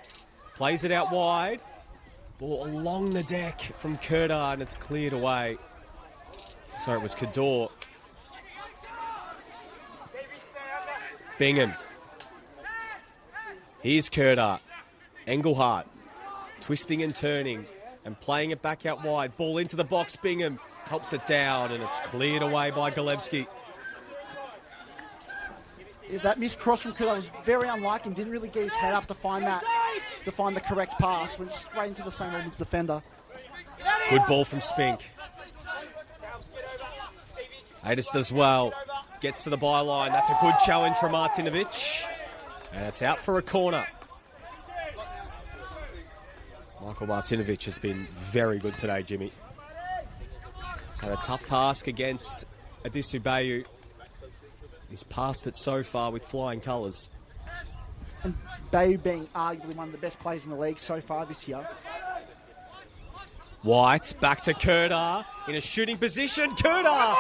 plays it out wide. Ball along the deck from Kerdar and it's cleared away. Sorry, it was Cador. Bingham. Here's Kerdar. Engelhardt twisting and turning and playing it back out wide. Ball into the box. Bingham helps it down and it's cleared away by Golevsky. Yeah, that missed cross from Kerdar was very unlike and didn't really get his head up to find the correct pass. Went straight into the St Albans defender. Good ball from Spink. Adis does well. Gets to the byline. That's a good challenge from Martinovic. And it's out for a corner. Michael Martinovic has been very good today, Jimmy. He's had a tough task against Adisu Bayu. He's passed it so far with flying colours. And Bayu being arguably one of the best players in the league so far this year. White back to Kurdar in a shooting position. Kurdar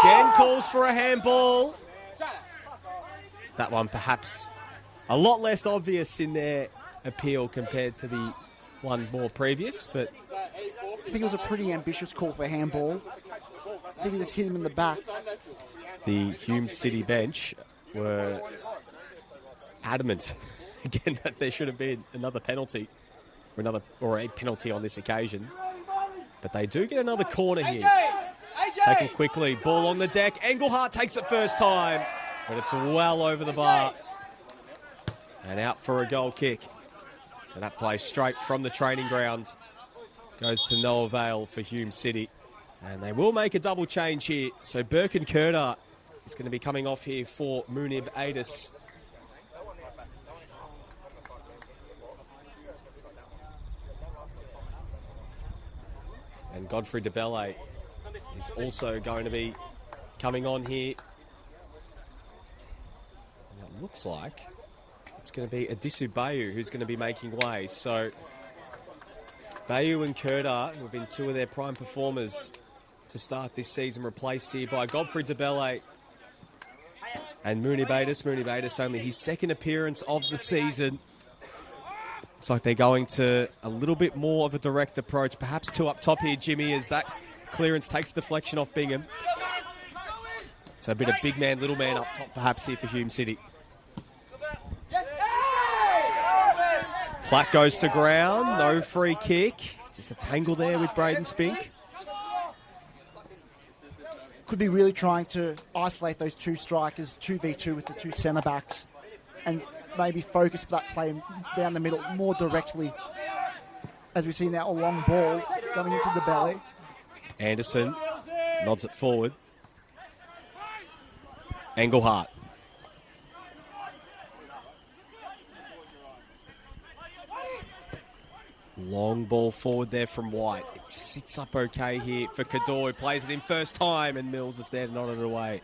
again calls for a handball. That one perhaps a lot less obvious in their appeal compared to the one more previous, but I think it was a pretty ambitious call for handball. I think he just hit him in the back. the Hume City bench were adamant again that there should have been another penalty or a penalty on this occasion. But they do get another corner here. Taken quickly, ball on the deck. Engelhardt takes it first time, but it's well over the bar. And out for a goal kick. So that play straight from the training ground goes to no avail for Hume City. And they will make a double change here. So Birkin Kurdar is going to be coming off here for Munib Adis. And Godfrey DeBelle is also going to be coming on here. And it looks like it's going to be Adisu Bayu who's going to be making way. So Bayu and Kurdar, who have been two of their prime performers to start this season, replaced here by Godfrey DeBelle and Munib Adis. Munib Adis only his second appearance of the season. Looks like they're going to a little bit more of a direct approach. Perhaps two up top here, Jimmy, as that clearance takes deflection off Bingham. So a bit of big man, little man up top perhaps here for Hume City. Platt goes to ground, no free kick. Just a tangle there with Braden Spink. Could be really trying to isolate those two strikers, 2v2 with the two centre-backs, and maybe focus that play down the middle more directly. As we see now, a long ball going into the belly. Anderson nods it forward. Engelhardt. Long ball forward there from White. It sits up okay here for Cador, who plays it in first time, and Mills is there to nod it away.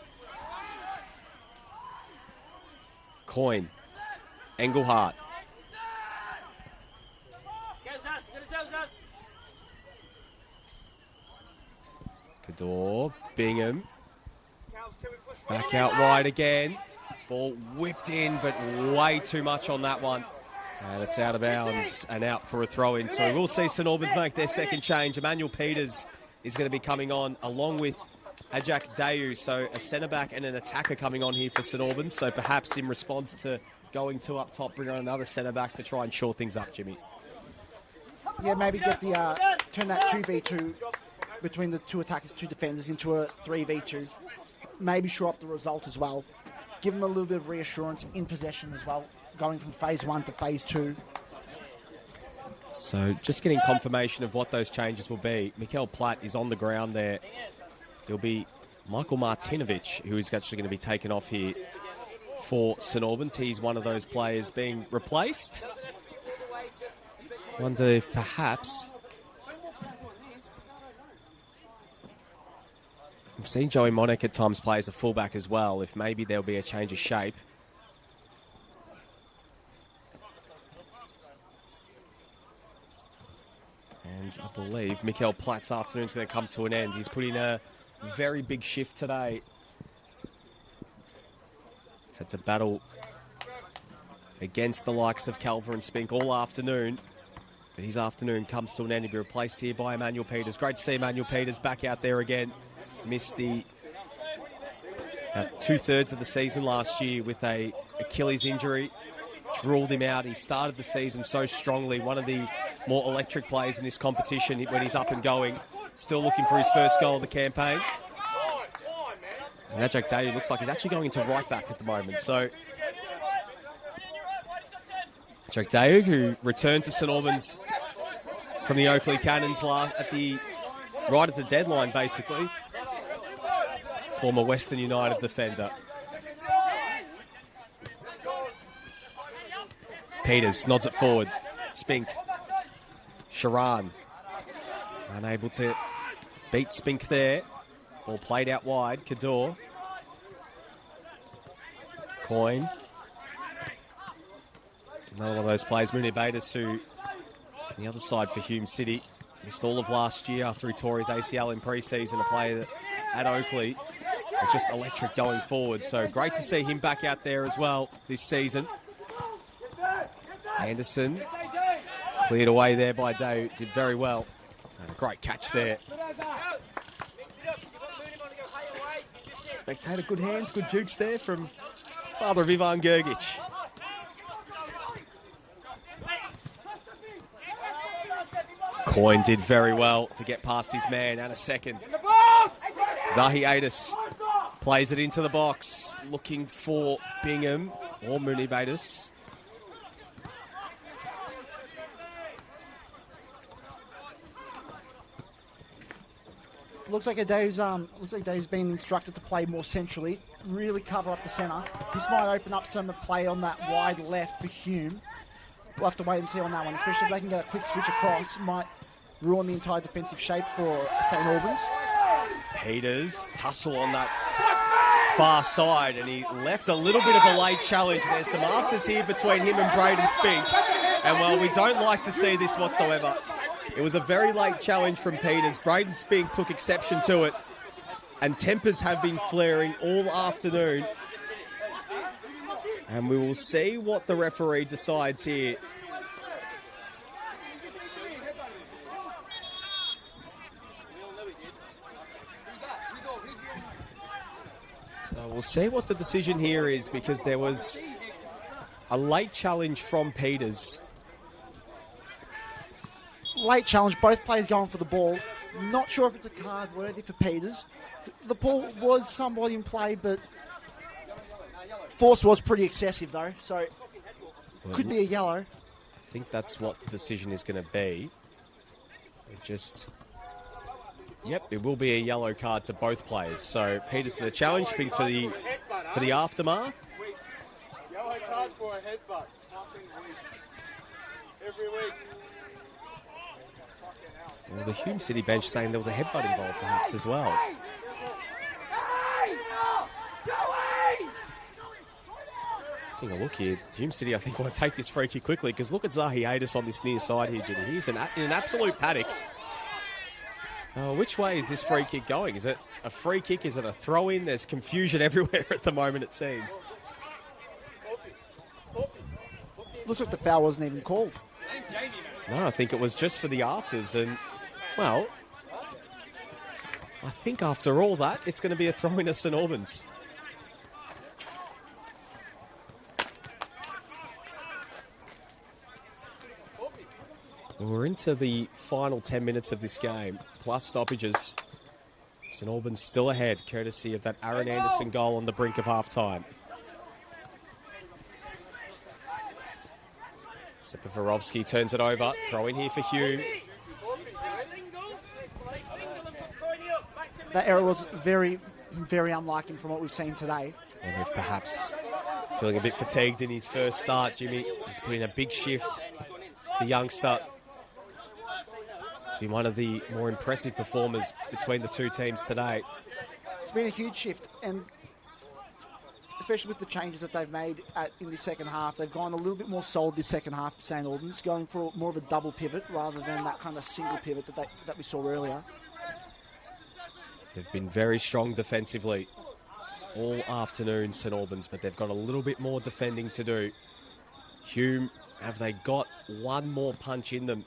Coyne. Engelhardt. Cador. Bingham. Back out wide again. Ball whipped in, but way too much on that one. And it's out of bounds and out for a throw-in. So we'll see St Albans make their second change. Emmanuel Peters is going to be coming on along with Ajak Dayu. So a centre-back and an attacker coming on here for St Albans. So perhaps in response to going two up top, bring on another centre-back to try and shore things up, Jimmy. Yeah, maybe get the turn that 2v2 between the two attackers, two defenders into a 3v2. Maybe shore up the result as well. Give them a little bit of reassurance in possession as well, going from phase 1 to phase 2. So just getting confirmation of what those changes will be. Mikel Platt is on the ground there. There'll be Michael Martinovic, who is actually going to be taken off here for St Albans. He's one of those players being replaced. Wonder if perhaps... We've seen Joey Monek at times play as a fullback as well, if maybe there'll be a change of shape. And I believe Mikel Platt's afternoon's going to come to an end. He's put in a very big shift today. So it's a battle against the likes of Calver and Spink all afternoon. But his afternoon comes to an end. He'll be replaced here by Emmanuel Peters. Great to see Emmanuel Peters back out there again. Missed the 2/3 of the season last year with a Achilles injury, which ruled him out. He started the season so strongly, one of the more electric players in this competition when he's up and going. Still looking for his first goal of the campaign. And Ajak Dayu looks like he's actually going into right back at the moment. So Ajak Dayu, who returned to St Albans from the Oakley Cannons right at the deadline, basically. Former Western United defender. Peters nods it forward. Spink. Sharan. Unable to beat Spink there. Ball played out wide. Kador. Coyne. Another one of those players, Mooney Batis, who on the other side for Hume City missed all of last year after he tore his ACL in pre-season. A player that at Oakley was just electric going forward. So great to see him back out there as well this season. Anderson cleared away there by Day. Did very well. And a great catch there. Spectator, good hands, good jukes there from father of Ivan Gergic. Coyne did very well to get past his man and a second. Zahiatis plays it into the box, looking for Bingham or Mooney Batis. Looks like Dave's been instructed to play more centrally, really cover up the centre. This might open up some play on that wide left for Hume. We'll have to wait and see on that one, especially if they can get a quick switch across. Might ruin the entire defensive shape for St Albans. Peters tussle on that far side, and he left a little bit of a late challenge. There's some afters here between him and Braden Spink, and well, we don't like to see this whatsoever. It was a very late challenge from Peters. Braden Spink took exception to it, and tempers have been flaring all afternoon. And we will see what the referee decides here. So we'll see what the decision here is, because there was a late challenge from Peters. Late challenge, both players going for the ball. Not sure if it's a card worthy for Peters. The ball was somewhat in play, but force was pretty excessive though, so could be a yellow. I think that's what the decision is going to be. Yep, it will be a yellow card to both players. So Peters for the challenge, Spink for the aftermath. Yellow card for a headbutt. Every week. Well, the Hume City bench saying there was a headbutt involved perhaps as well. Taking a look here, Hume City I think want to take this free kick quickly, because look at Zahiatis on this near side here, Jimmy. He's in an absolute panic. Which way is this free kick going? Is it a free kick? Is it a throw-in? There's confusion everywhere at the moment, it seems. Looks like the foul wasn't even called. No, I think it was just for the afters, and well, I think after all that, it's going to be a throw-in to St Albans. We're into the final 10 minutes of this game, plus stoppages. St Albans still ahead, courtesy of that Aaron Anderson goal on the brink of half-time. Sepaverovsky turns it over, throw in here for Hume. That error was very, very unlike him from what we've seen today. And if perhaps feeling a bit fatigued in his first start, Jimmy. He's put in a big shift, the youngster. He's been one of the more impressive performers between the two teams today. It's been a huge shift, and especially with the changes that they've made in the second half, they've gone a little bit more solid this second half for St Albans, going for more of a double pivot rather than that kind of single pivot that we saw earlier. They've been very strong defensively all afternoon, St Albans, but they've got a little bit more defending to do. Hume, have they got one more punch in them?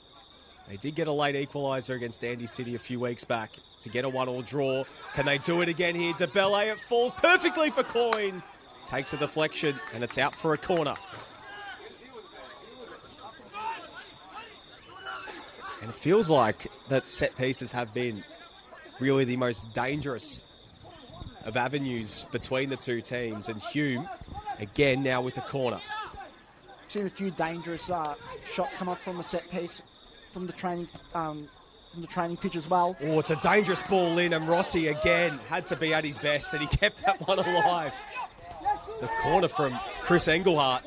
They did get a late equaliser against Dandy City a few weeks back to get a 1-1 draw. Can they do it again here? DeBelle, it falls perfectly for Coyne. Takes a deflection, and it's out for a corner. And it feels like that set pieces have been really the most dangerous of avenues between the two teams. And Hume, again, now with a corner. Seen a few dangerous shots come off from a set piece from the training pitch as well. Oh, it's a dangerous ball in, and Rossi again had to be at his best, and he kept that one alive. It's the corner from Chris Engelhardt,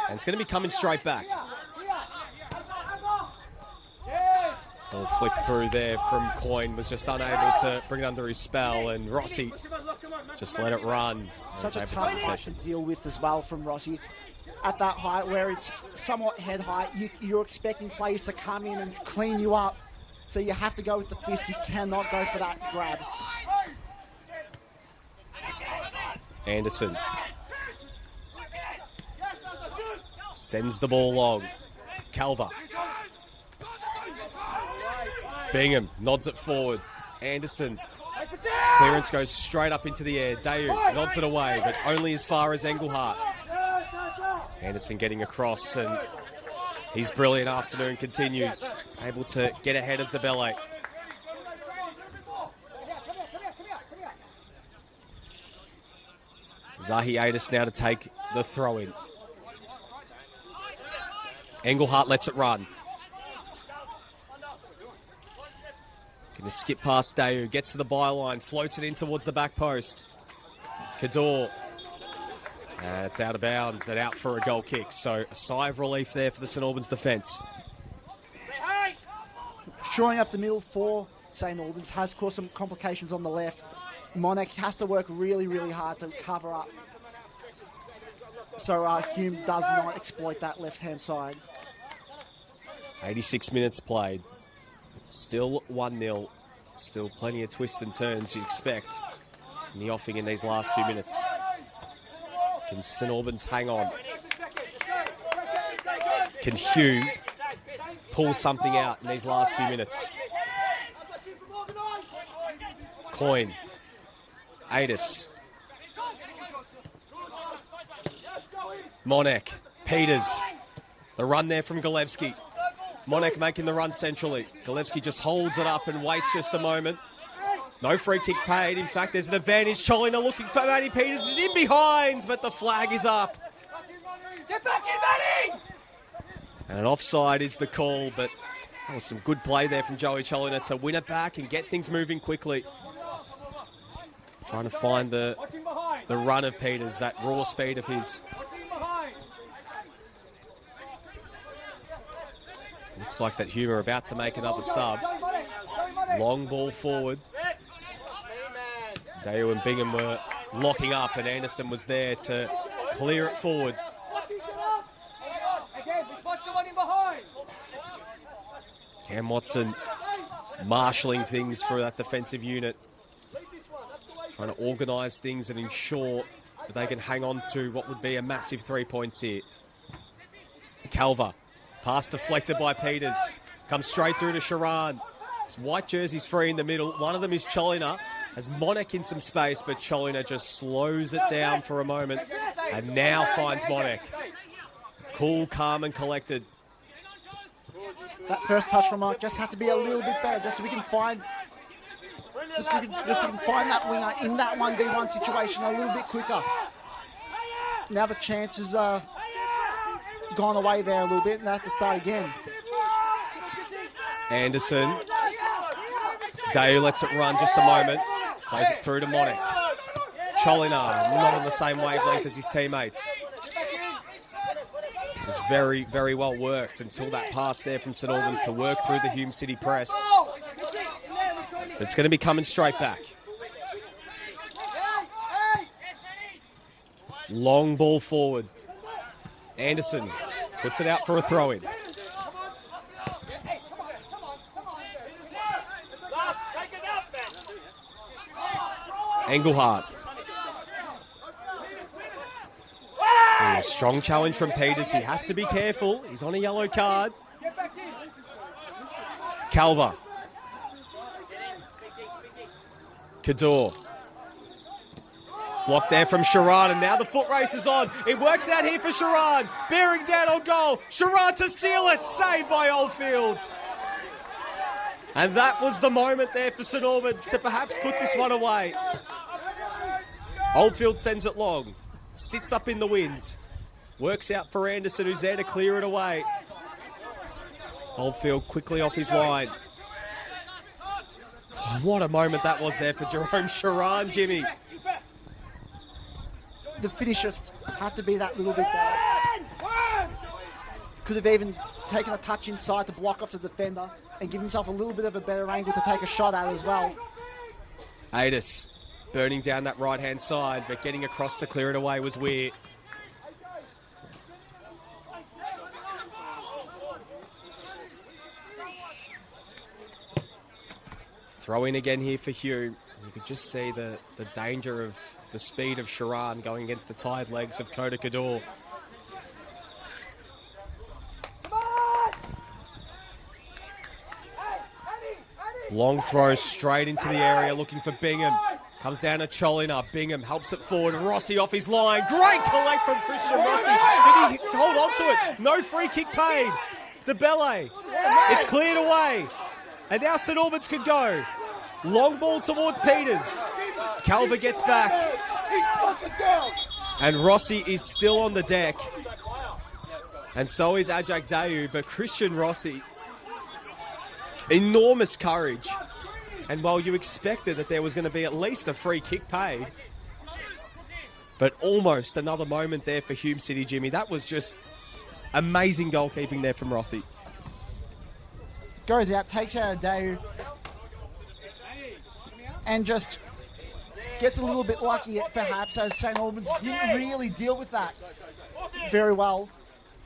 and it's going to be coming straight back. Ball flicked through there from Coyne, was just unable to bring it under his spell, and Rossi just let it run. Such a tough height to deal with as well from Rossi. At that height where it's somewhat head height, you're expecting players to come in and clean you up. So you have to go with the fist. You cannot go for that grab. Anderson sends the ball long. Calver. Bingham nods it forward. Anderson. His clearance goes straight up into the air. Dayu nods it away, but only as far as Engelhardt. Anderson getting across, and his brilliant afternoon continues. Able to get ahead of DeBelle. Zahi Adis now to take the throw in. Engelhardt lets it run. Going to skip past Dayu, gets to the byline, floats it in towards the back post. Kador. And it's out of bounds and out for a goal kick. So a sigh of relief there for the St Albans defence. Shoring up the middle for St Albans has caused some complications on the left. Monek has to work really, really hard to cover up. So Hume does not exploit that left-hand side. 86 minutes played. Still 1-0. Still plenty of twists and turns you'd expect in the offing in these last few minutes. Can St Albans hang on? Can Hume pull something out in these last few minutes? Coyne. Adis. Monek. Peters. The run there from Golevsky. Monek making the run centrally. Golevsky just holds it up and waits just a moment. No free kick paid. In fact, there's an advantage. Cholina looking for Matty Peters. Is in behind, but the flag is up. Get back in, Matty! And an offside is the call, but that was some good play there from Joey Cholina to win it back and get things moving quickly. Trying to find the run of Peters, that raw speed of his. Looks like that Hume are about to make another sub. Long ball forward. Dayu and Bingham were locking up, and Anderson was there to clear it forward. Cam Watson marshalling things for that defensive unit. Trying to organise things and ensure that they can hang on to what would be a massive 3 points here. Calver. Pass deflected by Peters. Comes straight through to Sharan. His white jersey's free in the middle. One of them is Cholina. Has Monek in some space, but Cholina just slows it down for a moment and now finds Monek. Cool, calm and collected. That first touch from Mark just had to be a little bit better, just so we can find that winger in that 1v1 situation a little bit quicker. Now the chances are gone away there a little bit, and they have to start again. Anderson. Dayu lets it run just a moment. Plays it through to Monek. Cholina, not on the same wavelength as his teammates. It was very, very well worked until that pass there from St Albans to work through the Hume City press. But it's going to be coming straight back. Long ball forward. Anderson puts it out for a throw-in. Engelhardt. Ooh, strong challenge from Peters. He has to be careful. He's on a yellow card. Calver. Kador. Blocked there from Sharan, and now the foot race is on. It works out here for Sharan. Bearing down on goal. Sharan to seal it. Saved by Oldfield. And that was the moment there for St Albans to perhaps put this one away. Oldfield sends it long. Sits up in the wind. Works out for Anderson, who's there to clear it away. Oldfield quickly off his line. Oh, what a moment that was there for Jerome Sharan, Jimmy. The finish just had to be that little bit better. Could have even taking a touch inside to block off the defender and give himself a little bit of a better angle to take a shot at as well. Adis burning down that right-hand side, but getting across to clear it away was Weir. Throw in again here for Hume. You could just see the danger of the speed of Sharan going against the tired legs of Kota Kador. Long throw straight into the area, looking for Bingham. Comes down to Cholina. Bingham helps it forward. Rossi off his line. Great collect from Christian Rossi. Did he hold on to it? No free kick paid to Bele. It's cleared away. And now St Albans could go. Long ball towards Peters. Calver gets back. And Rossi is still on the deck. And so is Ajak Dayu. But Christian Rossi, enormous courage. And while you expected that there was going to be at least a free kick paid, but almost another moment there for Hume City, Jimmy. That was just amazing goalkeeping there from Rossi. Goes out, takes out a Dayu, and just gets a little bit lucky perhaps, as St Albans didn't really deal with that very well.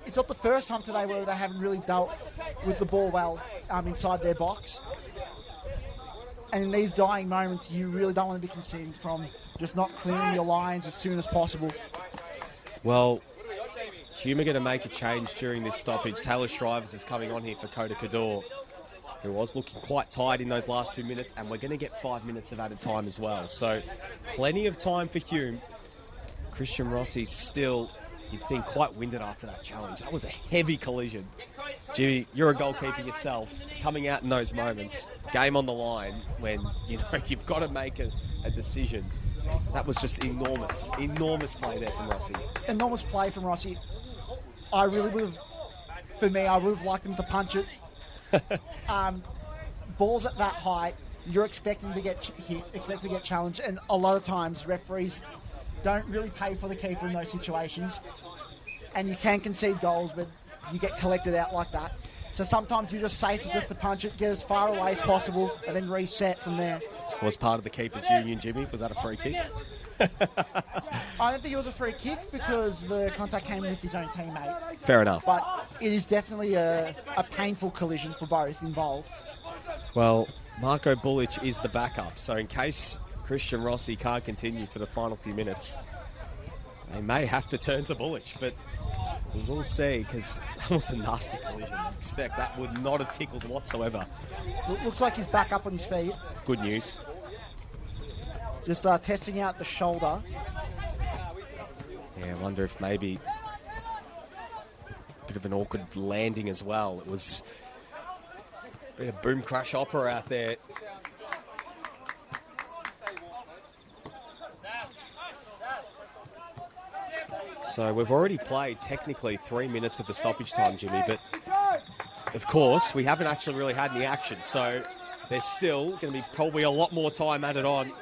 It's not the first time today where they haven't really dealt with the ball well inside their box. And in these dying moments, you really don't want to be concerned from just not clearing your lines as soon as possible. Well, Hume are going to make a change during this stoppage. Taylor Shrivers is coming on here for Kota Kador, who was looking quite tired in those last few minutes, and we're going to get 5 minutes of added time as well. So plenty of time for Hume. Christian Rossi still, you'd think, quite winded after that challenge. That was a heavy collision. Jimmy, you're a goalkeeper yourself, coming out in those moments, game on the line, when you've got to make a decision. That was just enormous play there from Rossi. Enormous play from Rossi. I really would have liked him to punch it. Balls at that height, you're expecting to get hit, expecting to get challenged, and a lot of times referees don't really pay for the keeper in those situations, and you can concede goals, but you get collected out like that. So sometimes you're just safe just to punch it, get as far away as possible, and then reset from there. Was part of the keeper's union, Jimmy? Was that a free kick? I don't think it was a free kick because the contact came with his own teammate. Fair enough. But it is definitely a painful collision for both involved. Well, Marko Bulic is the backup, so in case Christian Rossi can't continue for the final few minutes, they may have to turn to Bulic, but we will see, because that was a nasty collision. I expect that would not have tickled whatsoever. Looks like he's back up on his feet. Good news. Just testing out the shoulder. Yeah, I wonder if maybe a bit of an awkward landing as well. It was a bit of boom crash opera out there. So we've already played technically 3 minutes of the stoppage time, Jimmy, but of course we haven't actually really had any action, so there's still going to be probably a lot more time added on.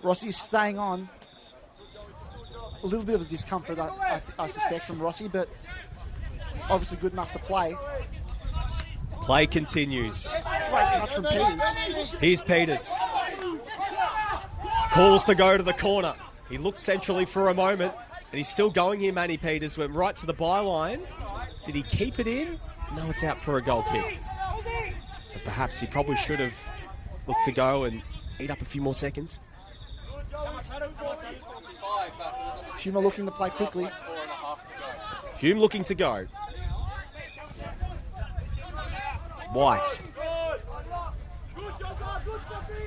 Rossi's staying on. A little bit of a discomfort, I suspect, from Rossi, but obviously good enough to play. Play continues. Great touch from Peters. Here's Peters. Calls to go to the corner. He looks centrally for a moment, and he's still going here, Manny Peters. Went right to the byline. Did he keep it in? No, it's out for a goal kick. But perhaps he probably should have looked to go and eat up a few more seconds. Hume looking to play quickly. Hume looking to go. White.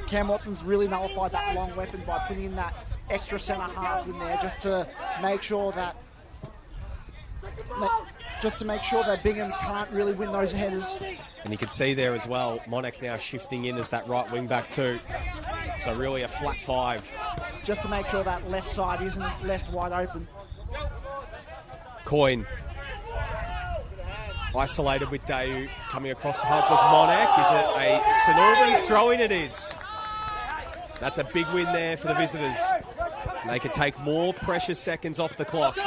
Cam Watson's really nullified that long weapon by putting in that extra centre half in there just to make sure that Bingham can't really win those headers. And you can see there as well, Monek now shifting in as that right wing back too. So really a flat five. Just to make sure that left side isn't left wide open. Coyne. Isolated with Dayu coming across the helpless Monek. Is it a St Albans throw-in? It is. That's a big win there for the visitors. And they can take more precious seconds off the clock.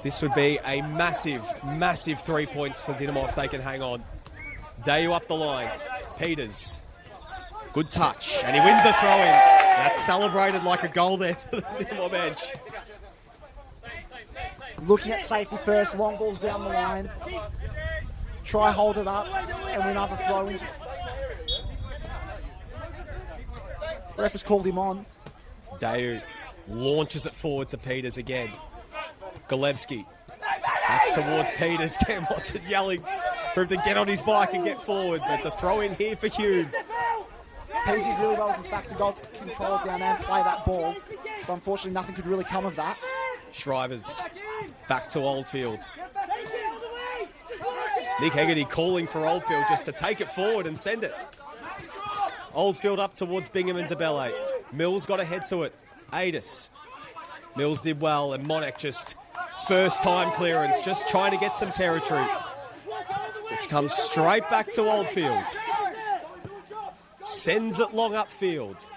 This would be a massive, massive 3 points for Dinamo if they can hang on. Dayu up the line. Peters. Good touch. And he wins the throw-in. That's celebrated like a goal there for the Dinamo bench. Looking at safety first, long balls down the line. Try hold it up and win other throw-ins. Ref has called him on. Dayu launches it forward to Peters again. Golevsky back towards Peters. Cam Watson yelling for him to get on his bike and get forward. But it's a throw-in here for Hume. Peters did really well with his back to goal to control it down there and play that ball. But unfortunately, nothing could really come of that. Shrivers back to Oldfield. Nick Hegarty calling for Oldfield just to take it forward and send it. Oldfield up towards Bingham and DeBelle. Mills got ahead to it. Adis. Mills did well, and Monek just first time clearance, just trying to get some territory. It's come straight back to Oldfield. Sends it long upfield.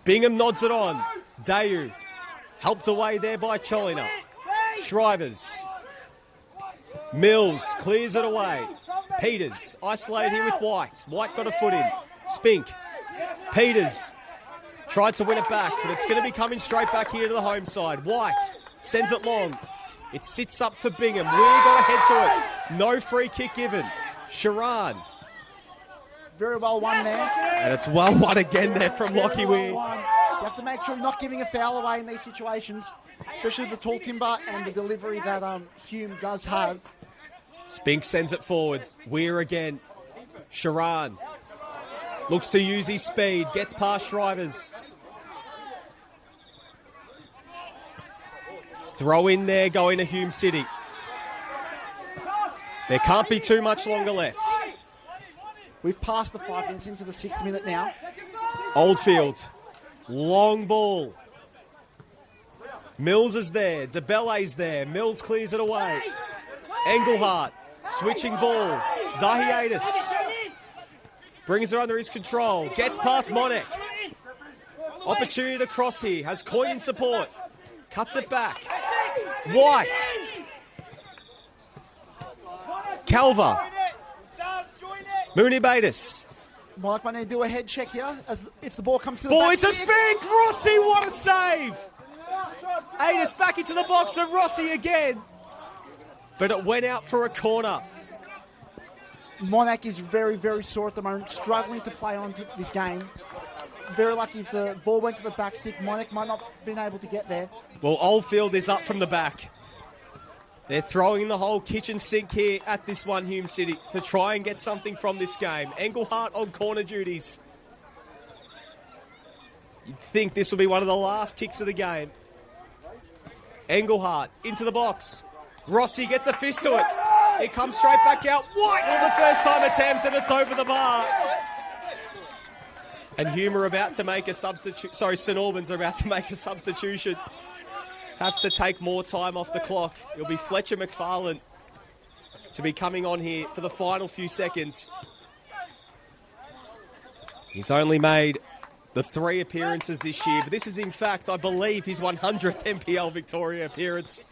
Bingham nods it on. Dayu helped away there by Cholina. Shrivers. Mills clears it away. Peters isolated here with White. White got a foot in. Spink. Peters tried to win it back, but it's going to be coming straight back here to the home side. White sends it long. It sits up for Bingham. Weir got ahead to it. No free kick given. Sharan. Very well won there. And it's well won again there from Lockie Weir. You have to make sure you're not giving a foul away in these situations, especially the tall timber and the delivery that Hume does have. Spink sends it forward. Weir again. Sharan looks to use his speed. Gets past Shrivers. Throw in there going to Hume City. There can't be too much longer left. We've passed the 5 minutes into the 6th minute now. Oldfield. Long ball. Mills is there. DeBelle's there. Mills clears it away. Engelhardt. Switching ball. Zahiatis. Brings her under his control. Gets past Monek. Opportunity to cross here. Has Coyne in support. Cuts it back. White. Calver. Mooney Batis. Mike might need to do a head check here as if the ball comes to the Ball back. into Spink. Rossi, what a save. Adis back into the box and Rossi again. But it went out for a corner. Monak is very, very sore at the moment, struggling to play on to this game. Very lucky if the ball went to the back stick. Monak might not have been able to get there. Well, Oldfield is up from the back. They're throwing the whole kitchen sink here at this one, Hume City, to try and get something from this game. Engelhardt on corner duties. You'd think this will be one of the last kicks of the game. Engelhardt into the box. Rossi gets a fist to it. It comes straight back out. White on the first time attempt, and it's over the bar. And Hume are about to make a substitute. Sorry, St Albans are about to make a substitution. Has to take more time off the clock. It'll be Fletcher McFarlane to be coming on here for the final few seconds. He's only made the 3 appearances this year, but this is in fact, I believe, his 100th NPL Victoria appearance.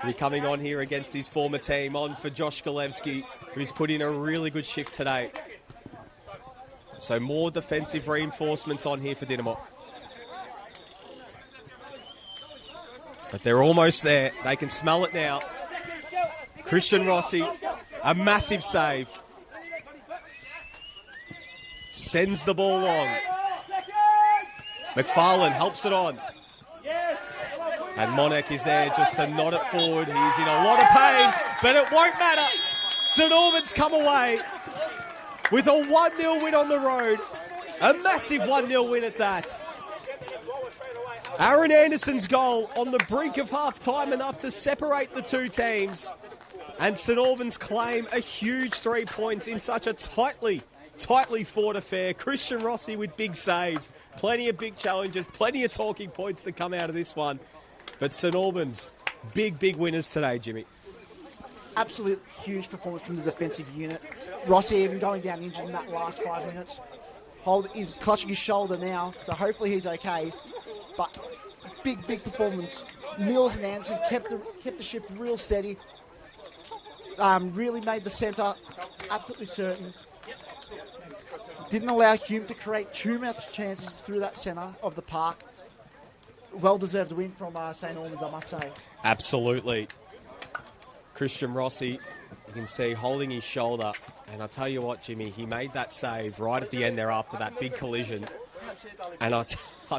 He'll be coming on here against his former team, on for Josh Golevsky, who's put in a really good shift today. So more defensive reinforcements on here for Dinamo. But they're almost there. They can smell it now. Christian Rossi, a massive save. Sends the ball long. McFarlane helps it on. And Monek is there just to nod it forward. He's in a lot of pain, but it won't matter. St Albans come away with a 1-0 win on the road. A massive 1-0 win at that. Aaron Anderson's goal on the brink of half-time, enough to separate the two teams. And St Albans claim a huge 3 points in such a tightly fought affair. Christian Rossi with big saves. Plenty of big challenges, plenty of talking points to come out of this one. But St Albans Big winners today, Jimmy. Absolute huge performance from the defensive unit. Rossi even going down injured in that last 5 minutes. He's clutching his shoulder now, so hopefully he's okay. But big performance. Mills and Anderson kept the ship real steady. Really made the centre absolutely certain. Didn't allow Hume to create too much chances through that centre of the park. Well-deserved win from St Albans, I must say. Absolutely. Christian Rossi, you can see holding his shoulder. And I tell you what, Jimmy, he made that save right at the end there after that big collision. And I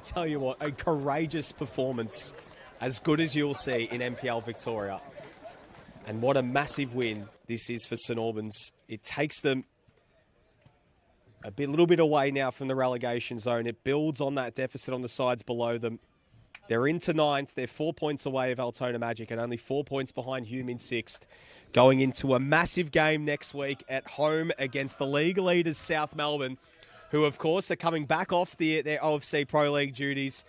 tell you what, a courageous performance, as good as you'll see in NPL Victoria. And what a massive win this is for St Albans. It takes them a little bit away now from the relegation zone. It builds on that deficit on the sides below them. They're into 9th. They're 4 points away of Altona Magic and only 4 points behind Hume in 6th. Going into a massive game next week at home against the league leaders South Melbourne, who, of course, are coming back off their OFC Pro League duties.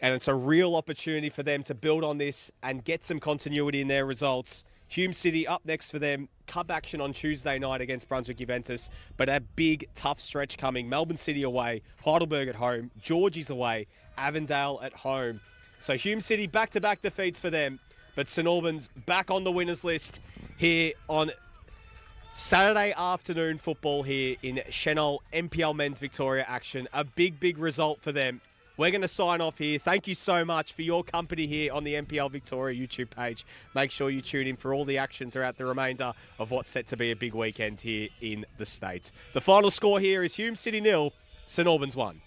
And it's a real opportunity for them to build on this and get some continuity in their results. Hume City up next for them. Cup action on Tuesday night against Brunswick Juventus. But a big, tough stretch coming. Melbourne City away. Heidelberg at home. Georgie's away. Avondale at home. So Hume City back-to-back defeats for them. But St Albans back on the winners list here on Saturday afternoon football here in Senol NPL Men's Victoria action. A big result for them. We're going to sign off here. Thank you so much for your company here on the NPL Victoria YouTube page. Make sure you tune in for all the action throughout the remainder of what's set to be a big weekend here in the States. The final score here is Hume City 0, St Albans 1.